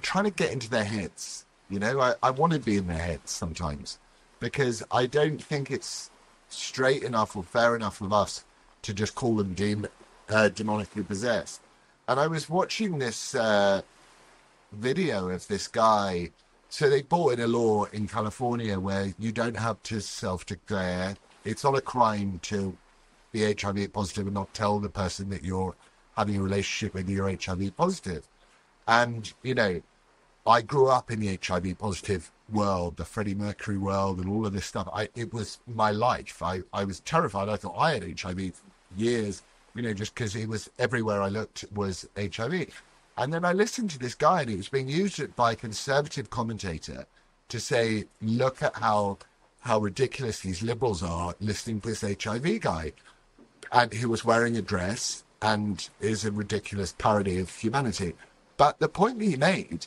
trying to get into their heads. I want to be in their heads sometimes because I don't think it's straight enough or fair enough of us to just call them demonically possessed. And I was watching this video of this guy. So they brought in a law in California where you don't have to self-declare. It's not a crime to be HIV positive and not tell the person that you're having a relationship with you're HIV positive. And, I grew up in the HIV positive world, the Freddie Mercury world and all of this stuff. It was my life. I was terrified. I thought I had HIV for years, just because it was everywhere I looked was HIV. And then I listened to this guy and it was being used by a conservative commentator to say, look at how ridiculous these liberals are listening to this HIV guy. And he was wearing a dress and is a ridiculous parody of humanity. But the point that he made,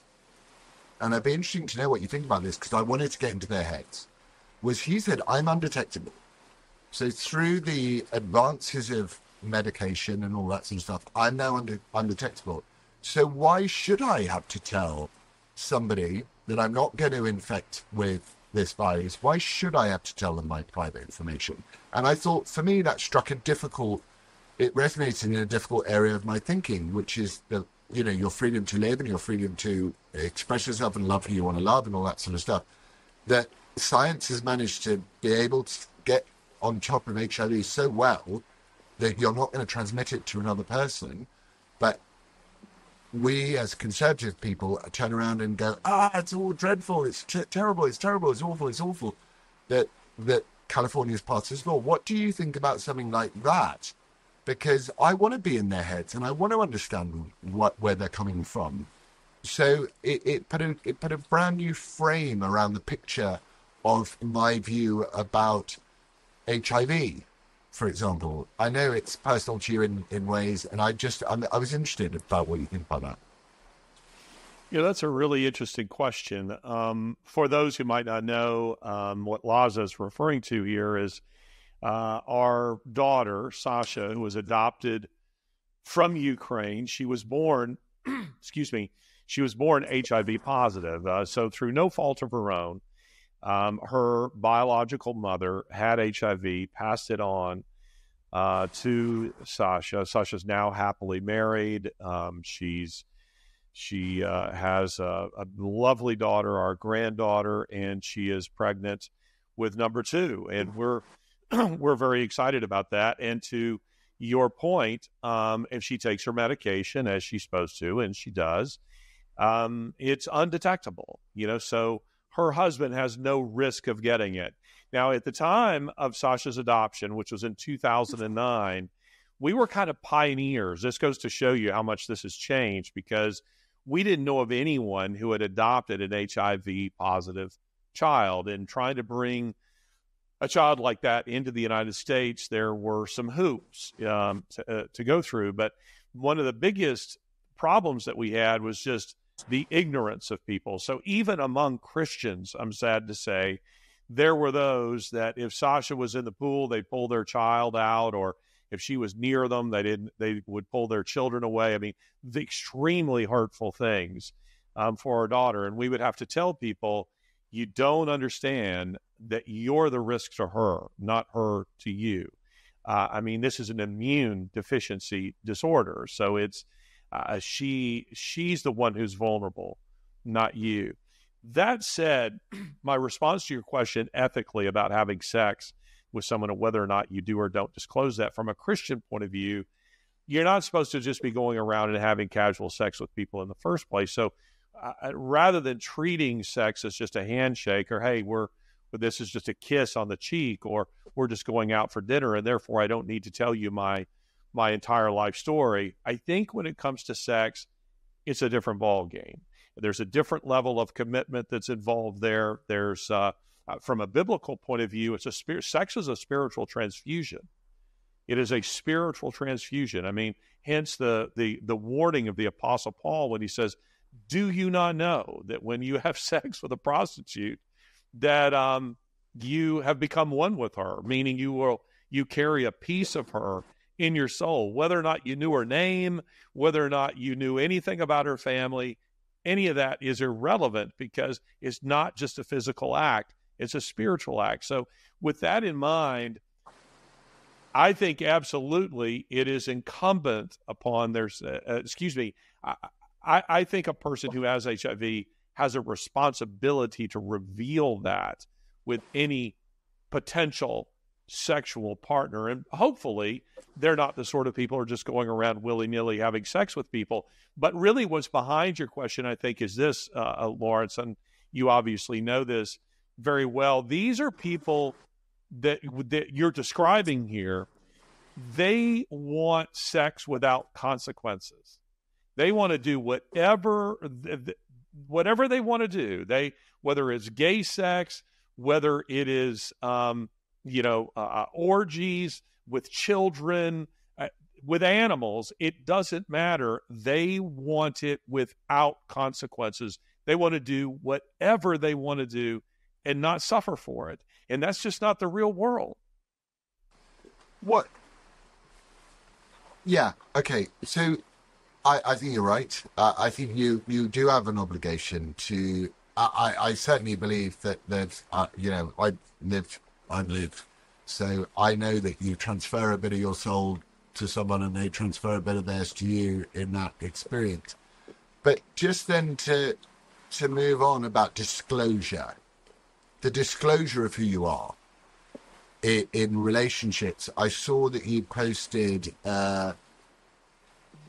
and it'd be interesting to know what you think about this because I wanted to get into their heads, was he said, I'm undetectable. So through the advances of medication and all that sort of stuff, I'm now undetectable. So why should I have to tell somebody that I'm not going to infect with this virus? Why should I have to tell them my private information? And I thought, for me, that struck it resonated in a difficult area of my thinking, which is your freedom to live and your freedom to express yourself and love who you want to love and all that sort of stuff. That science has managed to be able to get on top of HIV so well that you're not going to transmit it to another person, but we as conservative people turn around and go, it's all dreadful, it's terrible, it's awful, that California's passed this law. What do you think about something like that? Because I want to be in their heads and I want to understand where they're coming from. So it put a brand new frame around the picture of my view about HIV, for example. I know it's personal to you in ways, and I was interested about what you think about that. Yeah, that's a really interesting question. For those who might not know, what Laza is referring to here is our daughter, Sasha, who was adopted from Ukraine. She was born, she was born HIV positive. So through no fault of her own, her biological mother had HIV, passed it on to Sasha. Sasha's now happily married. She has a lovely daughter, our granddaughter, and she is pregnant with number 2. And we're very excited about that. And to your point, if she takes her medication as she's supposed to, and she does, it's undetectable. So her husband has no risk of getting it. Now, at the time of Sasha's adoption, which was in 2009, we were kind of pioneers. This goes to show you how much this has changed, because we didn't know of anyone who had adopted an HIV positive child. And trying to bring a child like that into the United States, there were some hoops to go through. But one of the biggest problems that we had was just the ignorance of people. So even among Christians, I'm sad to say, there were those that if Sasha was in the pool, they'd pull their child out, or if she was near them, they would pull their children away. I mean, the extremely hurtful things for our daughter. And we would have to tell people, you don't understand that you're the risk to her, not her to you. I mean, this is an immune deficiency disorder. So it's she's the one who's vulnerable, not you. That said, my response to your question ethically about having sex with someone and whether or not you do or don't disclose that, from a Christian point of view, you're not supposed to just be going around and having casual sex with people in the first place. So rather than treating sex as just a handshake, or, hey, this is just a kiss on the cheek, or we're just going out for dinner and therefore I don't need to tell you my entire life story, I think when it comes to sex, it's a different ball game. There's a different level of commitment that's involved there. There's from a biblical point of view, sex is a spiritual transfusion. It is a spiritual transfusion. I mean, hence the warning of the Apostle Paul when he says, do you not know that when you have sex with a prostitute that you have become one with her, meaning you carry a piece of her in your soul, whether or not you knew her name, whether or not you knew anything about her family, any of that is irrelevant, because it's not just a physical act, it's a spiritual act. So with that in mind, I think absolutely it is incumbent upon I think a person who has HIV has a responsibility to reveal that with any potential sexual partner. And hopefully they're not the sort of people who are just going around willy-nilly having sex with people. But really what's behind your question, I think, is this, Laurence, and you obviously know this very well. These are people that you're describing here. They want sex without consequences. They want to do whatever they want to do. Whether it's gay sex, whether it is orgies with children, with animals, it doesn't matter. They want it without consequences. They want to do whatever they want to do and not suffer for it. And that's just not the real world. What? Yeah. Okay. So I think you're right. I think you do have an obligation to. I certainly believe that I live. So I know that you transfer a bit of your soul to someone and they transfer a bit of theirs to you in that experience. But just then to move on about disclosure, the disclosure of who you are in relationships. I saw that you posted the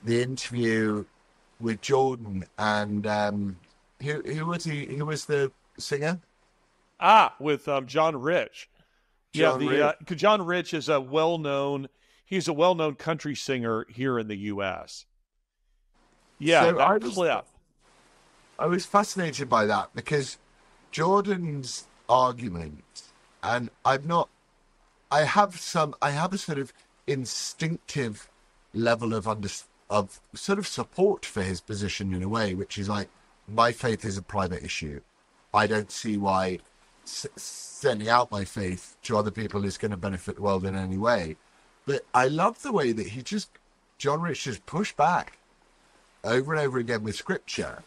interview with Jordan and who was he? Who was the singer? With John Rich. John Rich is a well-known country singer here in the U.S. Yeah, so that clip. I was fascinated by that because Jordan's argument, and I have a sort of instinctive level of sort of support for his position in a way, which is like, my faith is a private issue. I don't see why sending out my faith to other people is going to benefit the world in any way. But I love the way that John Rich just pushed back over and over again with scripture.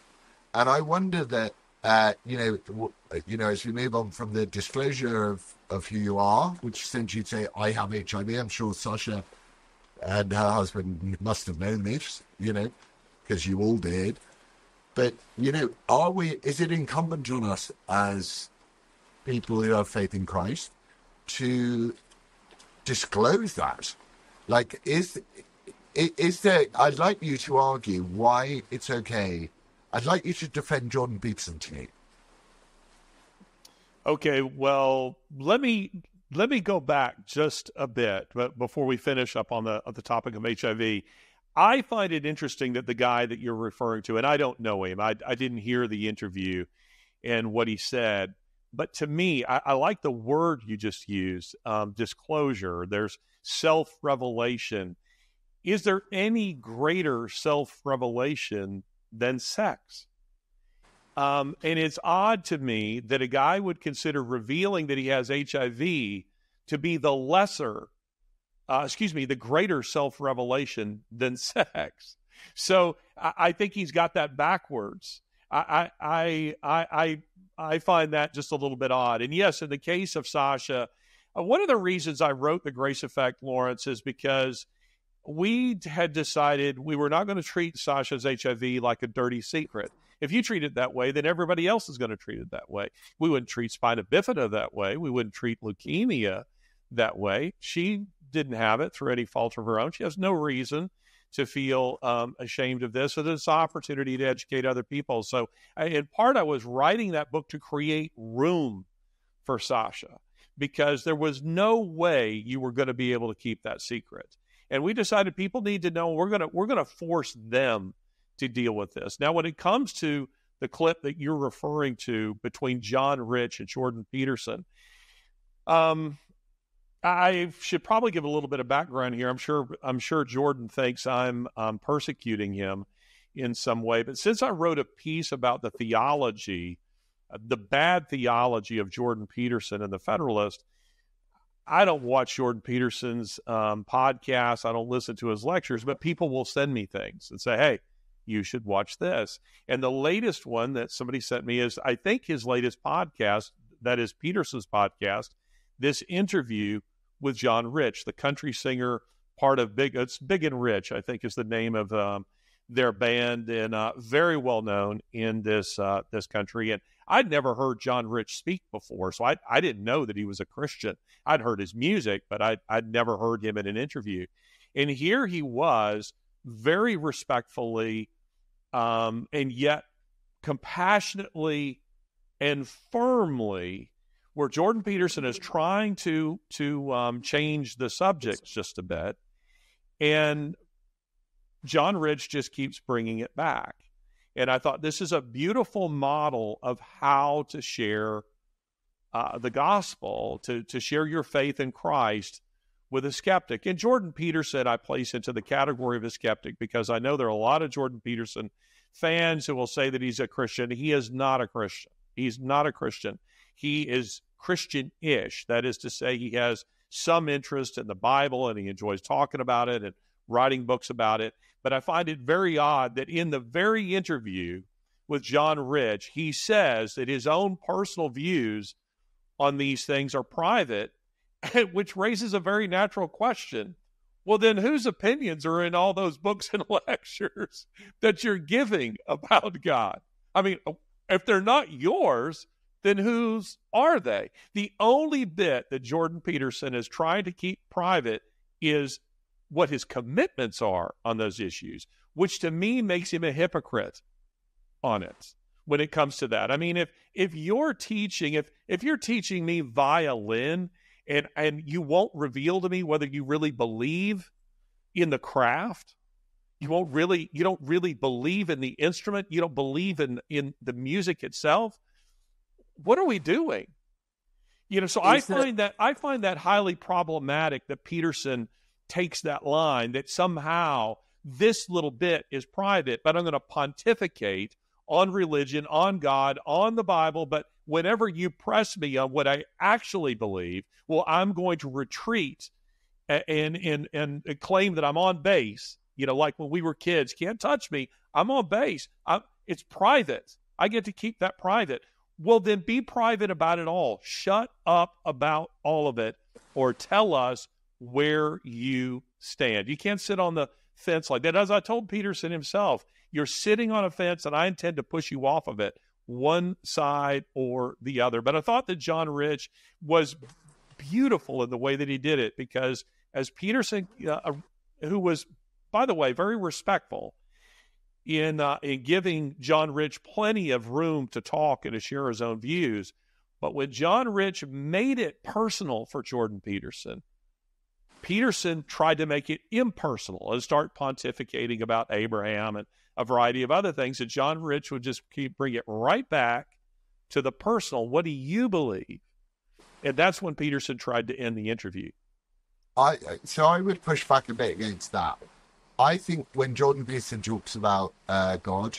And I wonder that, as we move on from the disclosure of who you are, which essentially you'd say, I have HIV. I'm sure Sasha and her husband must have known this, because you all did. But, is it incumbent on us as people who have faith in Christ to disclose that? Like, is there, I'd like you to argue why it's okay. I'd like you to defend Jordan Peterson to me. Okay, well, let me go back just a bit, but before we finish up on the topic of HIV, I find it interesting that the guy that you're referring to, and I don't know him, I didn't hear the interview and what he said, but to me, I like the word you just used, disclosure. There's self-revelation. Is there any greater self-revelation than sex? And it's odd to me that a guy would consider revealing that he has HIV to be the greater self-revelation than sex. So I think he's got that backwards. I find that just a little bit odd. And yes, in the case of Sasha, one of the reasons I wrote The Grace Effect, Laurence, is because we had decided we were not going to treat Sasha's HIV like a dirty secret. If you treat it that way, then everybody else is going to treat it that way. We wouldn't treat spina bifida that way. We wouldn't treat leukemia that way. She didn't have it through any fault of her own. She has no reason to feel ashamed of this. So there's an opportunity to educate other people. So in part, I was writing that book to create room for Sasha because there was no way you were going to be able to keep that secret. And we decided people need to know we're going to force them to deal with this. Now, when it comes to the clip that you're referring to between John Rich and Jordan Peterson, I should probably give a little bit of background here. I'm sure Jordan thinks I'm persecuting him in some way, but since I wrote a piece about the theology, the bad theology of Jordan Peterson and the Federalist, I don't watch Jordan Peterson's podcast. I don't listen to his lectures, but people will send me things and say, hey, you should watch this. And the latest one that somebody sent me is, I think, his latest podcast, that is Peterson's podcast, this interview with John Rich, the country singer, part of it's Big and Rich, I think is the name of their band, and very well known in this country. And I'd never heard John Rich speak before, so I didn't know that he was a Christian. I'd heard his music, but I'd never heard him in an interview. And here he was, very respectfully, and yet compassionately and firmly, where Jordan Peterson is trying to change the subject just a bit, and John Rich just keeps bringing it back. And I thought this is a beautiful model of how to share the gospel, to share your faith in Christ with a skeptic. And Jordan Peterson I place into the category of a skeptic because I know there are a lot of Jordan Peterson fans who will say that he's a Christian. He is not a Christian. He's not a Christian. He is Christian-ish. That is to say, he has some interest in the Bible and he enjoys talking about it and writing books about it. But I find it very odd that in the very interview with John Rich, he says that his own personal views on these things are private, which raises a very natural question. Well, then whose opinions are in all those books and lectures that you're giving about God? I mean, if they're not yours, then whose are they? The only bit that Jordan Peterson is trying to keep private is what his commitments are on those issues, which to me makes him a hypocrite on it when it comes to that. I mean, if you're teaching, if you're teaching me violin and you won't reveal to me whether you really believe in the craft, you don't really believe in the instrument, you don't believe in the music itself, what are we doing? So I find that highly problematic that Peterson takes that line that somehow this little bit is private, but I'm going to pontificate on religion, on God, on the Bible, but whenever you press me on what I actually believe, well, I'm going to retreat and claim that I'm on base. Like when we were kids, can't touch me. I'm on base. It's private. I get to keep that private. Well, then be private about it all. Shut up about all of it, or tell us where you stand. You can't sit on the fence like that. As I told Peterson himself, you're sitting on a fence and I intend to push you off of it, one side or the other. But I thought that John Rich was beautiful in the way that he did it, because as Peterson, who was, by the way, very respectful in giving John Rich plenty of room to talk and to share his own views, But when John Rich made it personal for Jordan Peterson, Peterson tried to make it impersonal and start pontificating about Abraham and a variety of other things. And John Rich would just bring it right back to the personal. What do you believe? And that's when Peterson tried to end the interview. So I would push back a bit against that. I think when Jordan Peterson talks about God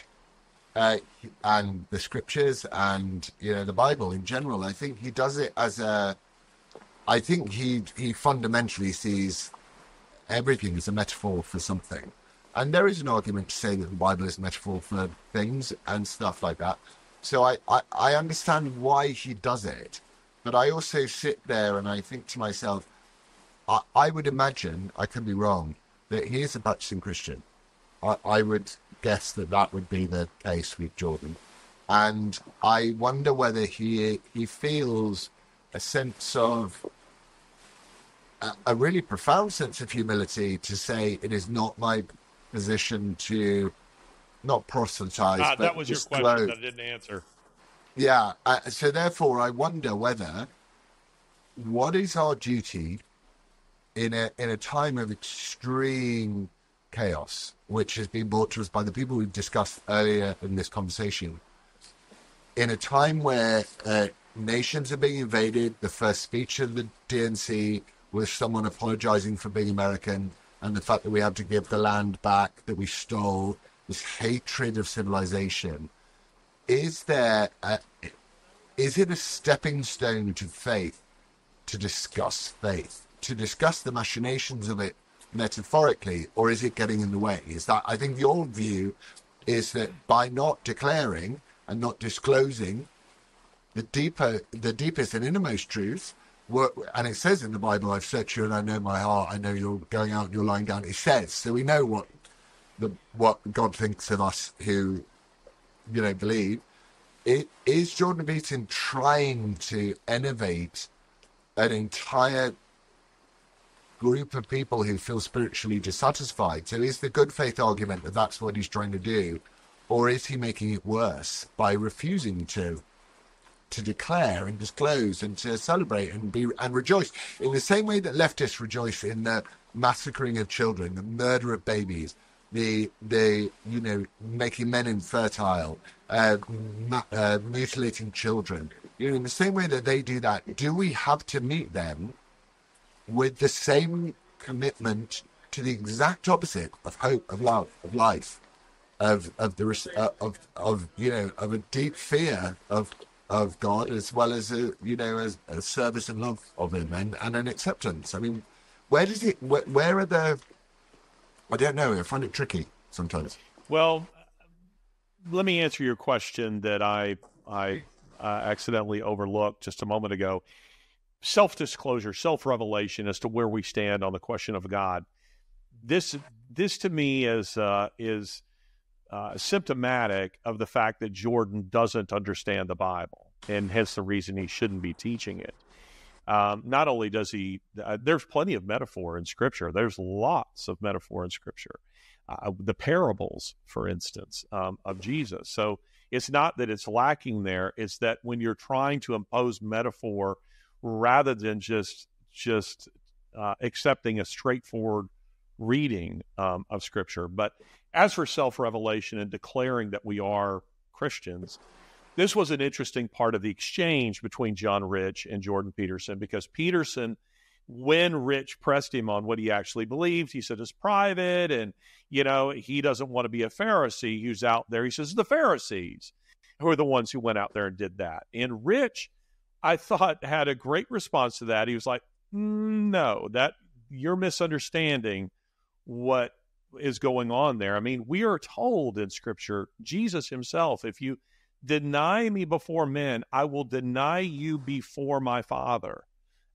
and the scriptures and the Bible in general, I think he does it as I think he fundamentally sees everything as a metaphor for something. And there is an argument to say that the Bible is a metaphor for things and stuff like that. So I understand why he does it. But I also sit there and I think to myself, I would imagine, I could be wrong, that he is a practicing Christian. I would guess that would be the case with Jordan. And I wonder whether he feels a sense of, a really profound sense of humility to say it is not my position to not proselytize, but that was your question that I didn't answer. Yeah, so therefore I wonder what is our duty in a time of extreme chaos, which has been brought to us by the people we've discussed earlier in this conversation, in a time where nations are being invaded. The first speech of the DNC was someone apologizing for being American, and the fact that we have to give the land back that we stole, this hatred of civilization. Is it a stepping stone to faith, to discuss faith, to discuss the machinations of it metaphorically, or is it getting in the way? Is that, I think the old view is that by not declaring and not disclosing the deepest and innermost truth, and it says in the Bible, I've searched you and I know my heart, I know you're going out and you're lying down. It says, so we know what God thinks of us who, believe. Is Jordan Peterson trying to innovate an entire group of people who feel spiritually dissatisfied? So is the good faith argument that that's what he's trying to do, or is he making it worse by refusing to declare and disclose and to celebrate and rejoice in the same way that leftists rejoice in the massacring of children, the murder of babies, the making men infertile, mutilating children? In the same way that they do that, do we have to meet them with the same commitment to the exact opposite of hope, of love, of life, of a deep fear of God, as well as a service and love of Him and an acceptance? I mean, where are the? I don't know. I find it tricky sometimes. Well, let me answer your question that I accidentally overlooked just a moment ago. Self-disclosure, self-revelation as to where we stand on the question of God. This to me is symptomatic of the fact that Jordan doesn't understand the Bible, and hence the reason he shouldn't be teaching it. Not only does he, there's plenty of metaphor in Scripture. There's lots of metaphor in Scripture. The parables, for instance, of Jesus. So it's not that it's lacking there. It's that when you're trying to impose metaphor rather than just accepting a straightforward reading of Scripture. But as for self-revelation and declaring that we are Christians, this was an interesting part of the exchange between John Rich and Jordan Peterson, because Peterson, when Rich pressed him on what he actually believed, he said it's private, and he doesn't want to be a Pharisee who's out there. He says the Pharisees who are the ones who went out there and did that. And Rich, I thought, had a great response to that. He was like, no, that you're misunderstanding what is going on there. I mean, we are told in Scripture, Jesus himself, if you deny me before men, I will deny you before my Father.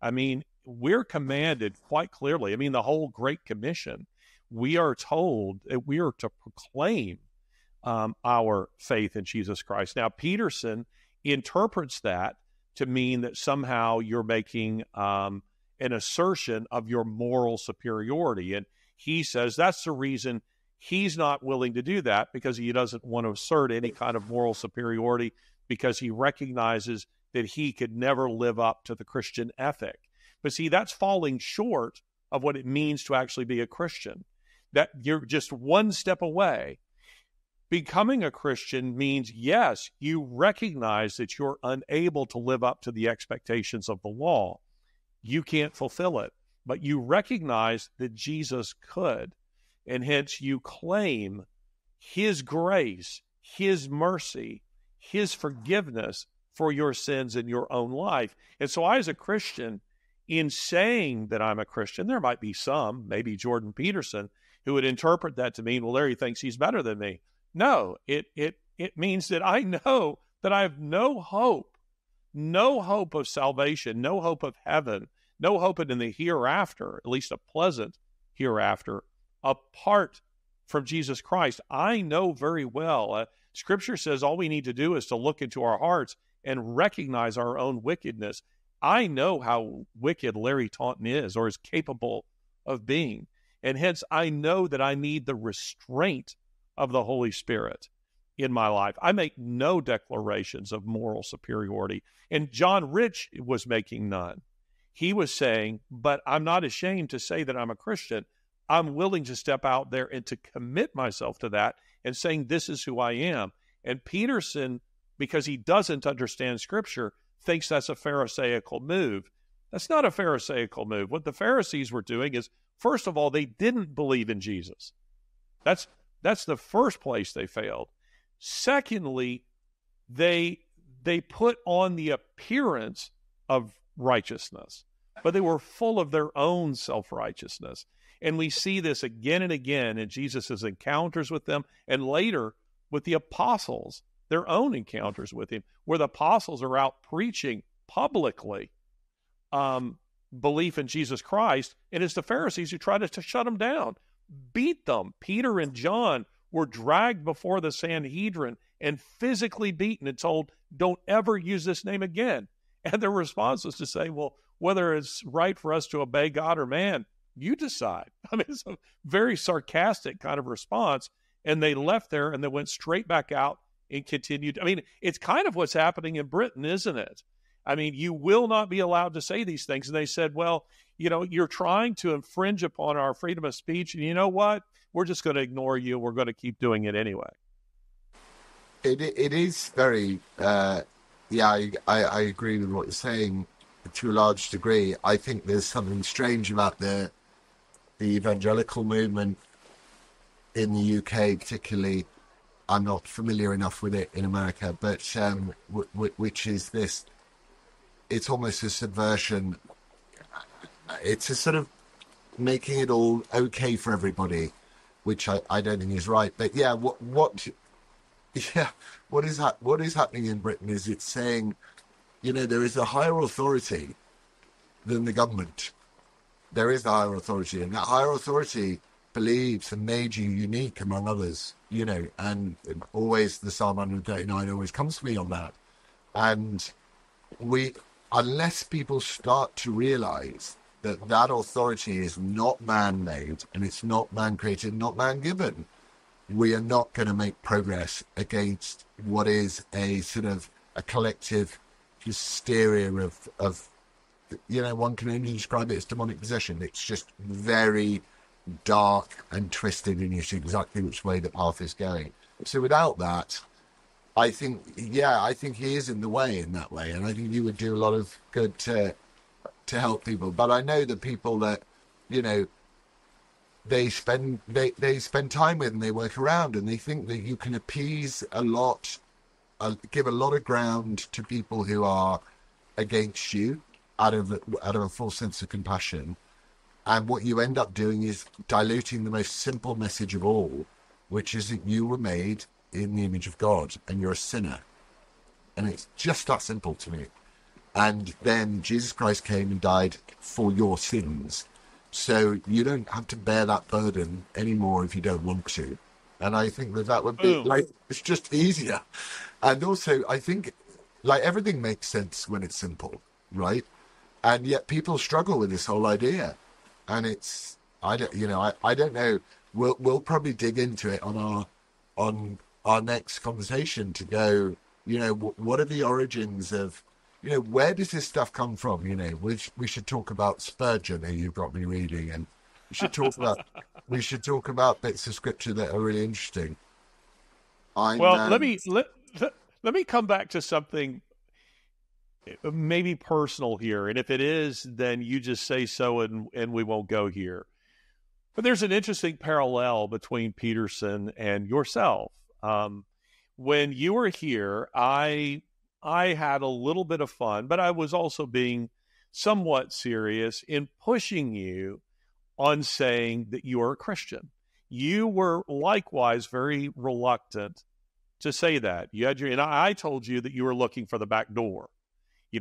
I mean, we're commanded quite clearly. I mean, the whole Great Commission, we are told that we are to proclaim our faith in Jesus Christ. Now, Peterson interprets that to mean that somehow you're making an assertion of your moral superiority. And he says that's the reason he's not willing to do that, because he doesn't want to assert any kind of moral superiority, because he recognizes that he could never live up to the Christian ethic. But see, that's falling short of what it means to actually be a Christian. That you're just one step away. Becoming a Christian means, yes, you recognize that you're unable to live up to the expectations of the law. You can't fulfill it, but you recognize that Jesus could, and hence you claim his grace, his mercy, his forgiveness for your sins in your own life. And so I, as a Christian, in saying that I'm a Christian, there might be some, maybe Jordan Peterson, who would interpret that to mean, well, Larry thinks he's better than me. No, it means that I know that I have no hope of salvation, no hope of heaven, no hope in the hereafter, at least a pleasant hereafter, apart from Jesus Christ. I know very well. Scripture says all we need to do is to look into our hearts and recognize our own wickedness. I know how wicked Larry Taunton is, or is capable of being. And hence, I know that I need the restraint of the Holy Spirit in my life. I make no declarations of moral superiority. And John Rich was making none. He was saying, but I'm not ashamed to say that I'm a Christian. I'm willing to step out there and to commit myself to that and saying, this is who I am. And Peterson, because he doesn't understand Scripture, thinks that's a Pharisaical move. That's not a Pharisaical move. What the Pharisees were doing is, first of all, they didn't believe in Jesus. That's the first place they failed. Secondly, they put on the appearance of righteousness, but they were full of their own self-righteousness. And we see this again and again in Jesus' encounters with them, and later with the apostles, their own encounters with him, where the apostles are out preaching publicly belief in Jesus Christ, and it's the Pharisees who try to shut them down, beat them. Peter and John were dragged before the Sanhedrin and physically beaten and told, don't ever use this name again. And their response was to say, well, whether it's right for us to obey God or man, you decide. I mean, it's a very sarcastic kind of response. And they left there and they went straight back out and continued. I mean, it's kind of what's happening in Britain, isn't it? I mean, you will not be allowed to say these things. And they said, well, you're trying to infringe upon our freedom of speech. And you know what? We're just going to ignore you. We're going to keep doing it anyway. It is very, I agree with what you're saying to a large degree. I think there's something strange about the evangelical movement in the UK, particularly. I'm not familiar enough with it in America, but which is this, it's almost a subversion. It's a sort of making it all okay for everybody, which I don't think is right. But yeah, what is happening in Britain is it's saying, there is a higher authority than the government. There is a higher authority, and that higher authority believes and made you unique among others, and always the Psalm 139 always comes to me on that. And unless people start to realize that authority is not man-made and it's not man-created, not man-given, we are not going to make progress against what is a sort of a collective hysteria of one can only describe it as demonic possession. It's just very dark and twisted, and you see exactly which way the path is going. So without that, I think he is in the way in that way, and I think you would do a lot of good to help people. But I know the people that they spend time with and they work around, and they think that you can appease a lot, give a lot of ground to people who are against you out of a full sense of compassion. And what you end up doing is diluting the most simple message of all, which is that you were made in the image of God and you're a sinner. And it's just that simple to me. And then Jesus Christ came and died for your sins. So you don't have to bear that burden anymore if you don't want to. And I think that would be it's just easier. And also, I think everything makes sense when it's simple, right? And yet people struggle with this whole idea. And it's, I don't know. We'll probably dig into it on our next conversation to go, what are the origins of where does this stuff come from? We should talk about Spurgeon, who you've got me reading, and we should talk about bits of scripture that are really interesting. Well, let me come back to something maybe personal here, and if it is, then you just say so, and we won't go here. But there's an interesting parallel between Peterson and yourself. When you were here, I had a little bit of fun, but I was also being somewhat serious in pushing you on saying that you are a Christian. You were likewise very reluctant to say that. And I told you that you were looking for the back door.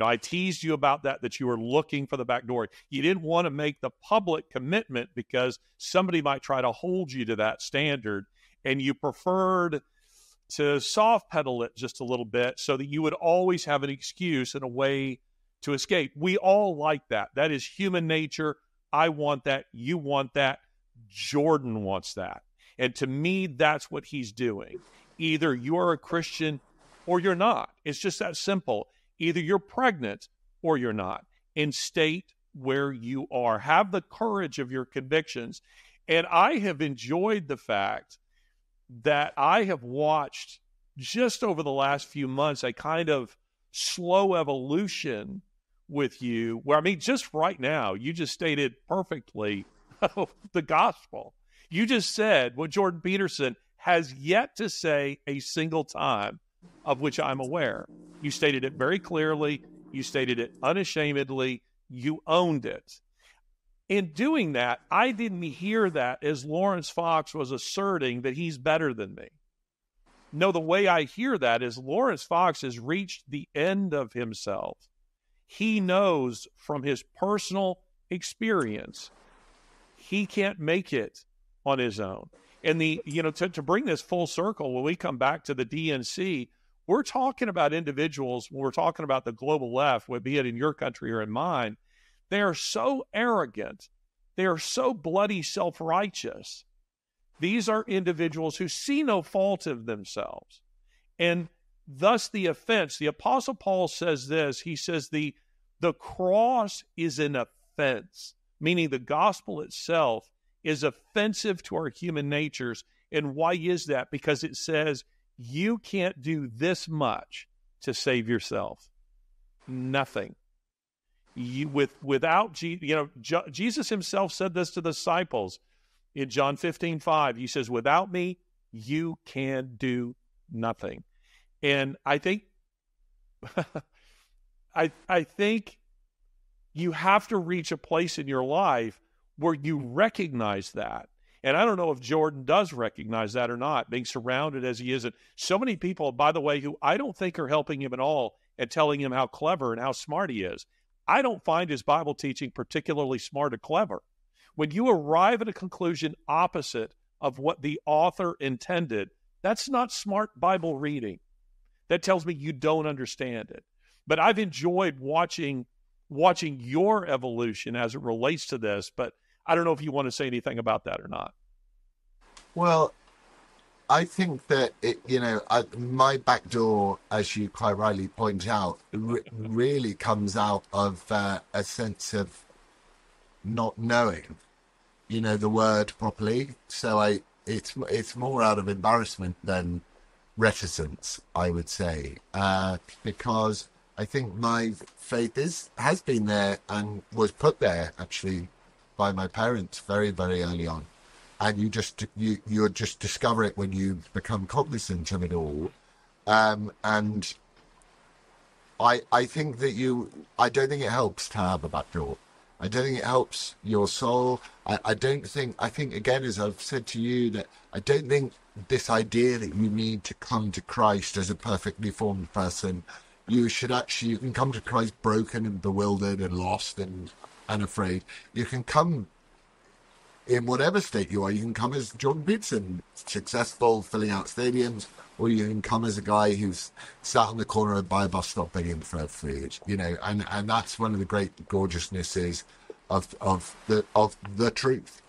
I teased you about that you were looking for the back door. You didn't want to make the public commitment because somebody might try to hold you to that standard, and you preferred to soft pedal it just a little bit so that you would always have an excuse and a way to escape. We all like that. That is human nature. I want that. You want that. Jordan wants that. And to me, that's what he's doing. Either you're a Christian or you're not. It's just that simple. Either you're pregnant or you're not. And state where you are. Have the courage of your convictions. And I have enjoyed the fact that I have watched just over the last few months a kind of slow evolution with you, where, just right now, you just stated perfectly the gospel. You just said what Jordan Peterson has yet to say a single time, of which I'm aware. You stated it very clearly. You stated it unashamedly. You owned it. In doing that, I didn't hear that as Laurence Fox was asserting that he's better than me. No, the way I hear that is Laurence Fox has reached the end of himself. He knows from his personal experience he can't make it on his own. And to bring this full circle, when we come back to the DNC, we're talking about individuals, when we're talking about the global left, be it in your country or in mine, they are so arrogant. They are so bloody self-righteous. These are individuals who see no fault of themselves. And thus the offense, the Apostle Paul says this, he says the cross is an offense, meaning the gospel itself is offensive to our human natures. And why is that? Because it says you can't do this much to save yourself. Nothing. Without Jesus himself said this to the disciples in John 15:5. He says, without me, you can do nothing. And I think I think you have to reach a place in your life where you recognize that. And I don't know if Jordan does recognize that or not, being surrounded as he is. And so many people, by the way, who I don't think are helping him at all and telling him how clever and how smart he is. I don't find his Bible teaching particularly smart or clever. When you arrive at a conclusion opposite of what the author intended, that's not smart Bible reading. That tells me you don't understand it. But I've enjoyed watching your evolution as it relates to this, but I don't know if you want to say anything about that or not. Well, I think that my back door, as you quite rightly point out, really comes out of a sense of not knowing, the word properly. So it's more out of embarrassment than reticence, I would say, because I think my faith has been there and was put there actually by my parents very, very early on. And you just discover it when you become cognizant of it all. And I think that I don't think it helps to have a back door. I don't think it helps your soul. I think again, as I've said to you, that I don't think this idea that you need to come to Christ as a perfectly formed person. You can come to Christ broken and bewildered and lost and afraid. You can come in whatever state you are. You can come as Jordan Peterson, successful, filling out stadiums, or you can come as a guy who's sat on the corner by a bus stop begging for food, and that's one of the great gorgeousnesses of the truth.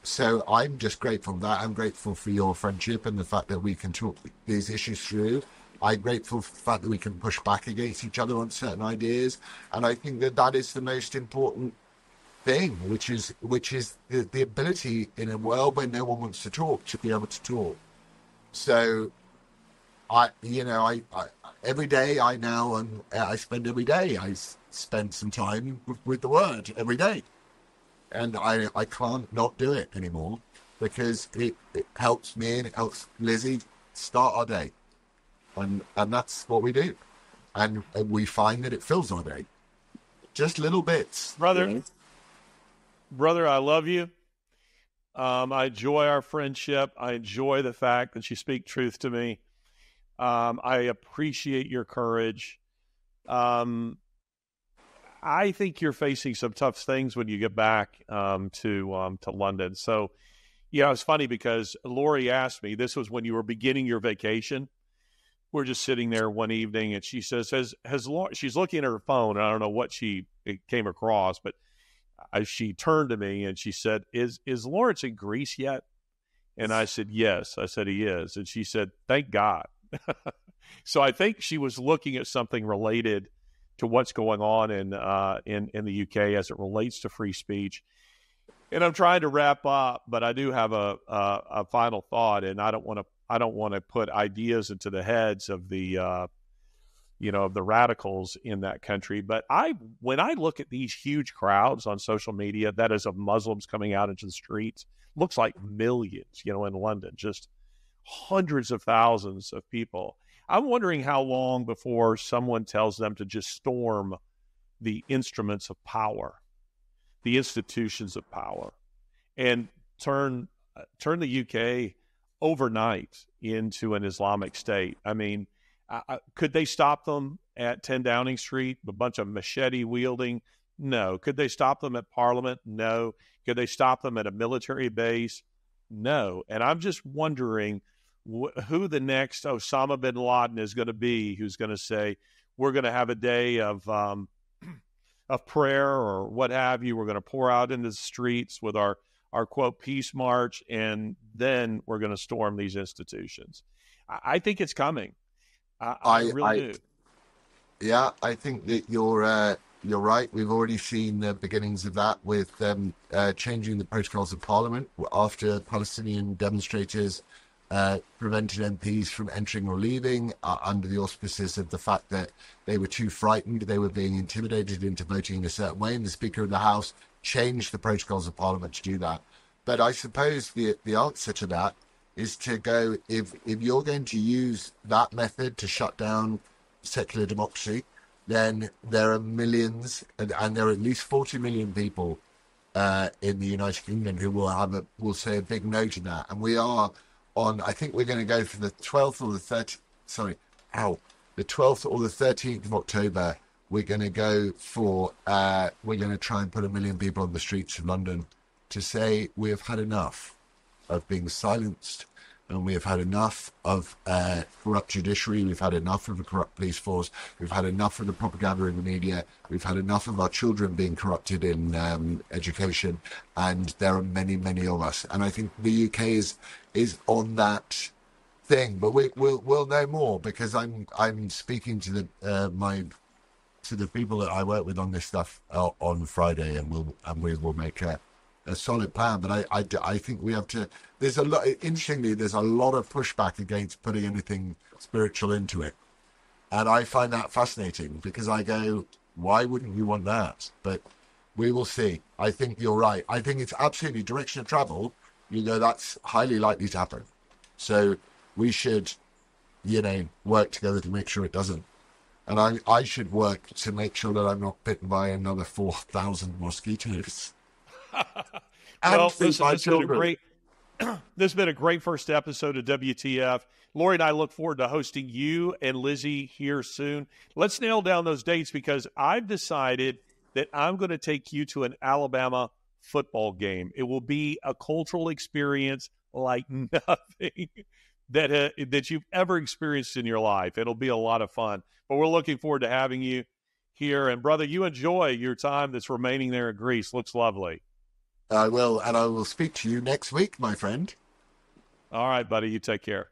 So I'm just grateful for that. I'm grateful for your friendship and the fact that we can talk these issues through. I'm grateful for the fact that we can push back against each other on certain ideas, and I think that that is the most important thing, which is the ability in a world where no one wants to talk to be able to talk. So I every day I spend every day I spend some time with the word every day, and I can't not do it anymore because it helps me and it helps Lizzie start our day, and that's what we do, and we find that it fills our day, just little bits, brother. Brother, I love you. I enjoy our friendship. I enjoy the fact that you speak truth to me. I appreciate your courage. I think you're facing some tough things when you get back to London. So, yeah, it's funny because Lori asked me, this was when you were beginning your vacation. We're just sitting there one evening, and she says, she's looking at her phone, and I don't know what she came across, but she turned to me and she said, is Laurence in Greece yet? And I said, yes. I said, he is. And she said, thank God. So I think she was looking at something related to what's going on in the UK as it relates to free speech. And I'm trying to wrap up, but I do have a final thought, and I don't want to put ideas into the heads of the of the radicals in that country. But when I look at these huge crowds on social media, that is of Muslims coming out into the streets, looks like millions, in London, just hundreds of thousands of people. I'm wondering how long before someone tells them to just storm the instruments of power, the institutions of power, and turn the UK overnight into an Islamic state. I mean, could they stop them at 10 Downing Street, a bunch of machete wielding? No. Could they stop them at Parliament? No. Could they stop them at a military base? No. And I'm just wondering who the next Osama bin Laden is going to be, who's going to say, we're going to have a day of prayer or what have you. We're going to pour out into the streets with our quote, peace march, and then we're going to storm these institutions. I think it's coming. I really do. Yeah, I think that you're right. We've already seen the beginnings of that with changing the protocols of Parliament after Palestinian demonstrators prevented MPs from entering or leaving under the auspices of the fact that they were too frightened, they were being intimidated into voting in a certain way, and the Speaker of the House changed the protocols of Parliament to do that. But I suppose the answer to that is to go, if you're going to use that method to shut down secular democracy, then there are millions, and there are at least 40 million people in the United Kingdom who will say a big no to that. And we are on, I think we're going to go for the 12th or the 12th or the 13th of October. We're going to go for, we're going to try and put 1 million people on the streets of London to say we have had enough of being silenced, and we have had enough of corrupt judiciary, we've had enough of a corrupt police force, we've had enough of the propaganda in the media, we've had enough of our children being corrupted in education, and there are many, many of us. And I think the UK is on that thing, but we'll know more, because I'm speaking to the people that I work with on this stuff on Friday, and we will make a solid plan. But I think we have to. There's a lot. Interestingly, there's a lot of pushback against putting anything spiritual into it, and I find that fascinating, because I go, why wouldn't you want that? But we will see. I think you're right. I think it's absolutely direction of travel. That's highly likely to happen. So we should, work together to make sure it doesn't. And I should work to make sure that I'm not bitten by another 4,000 mosquitoes. Well, this has been a great first episode of WTF. Lori and I look forward to hosting you and Lizzie here soon. Let's nail down those dates, because I've decided that I'm going to take you to an Alabama football game. It will be a cultural experience like nothing that you've ever experienced in your life. It'll be a lot of fun. But we're looking forward to having you here. And, brother, you enjoy your time that's remaining there in Greece. Looks lovely. I will, and I will speak to you next week, my friend. All right, buddy. You take care.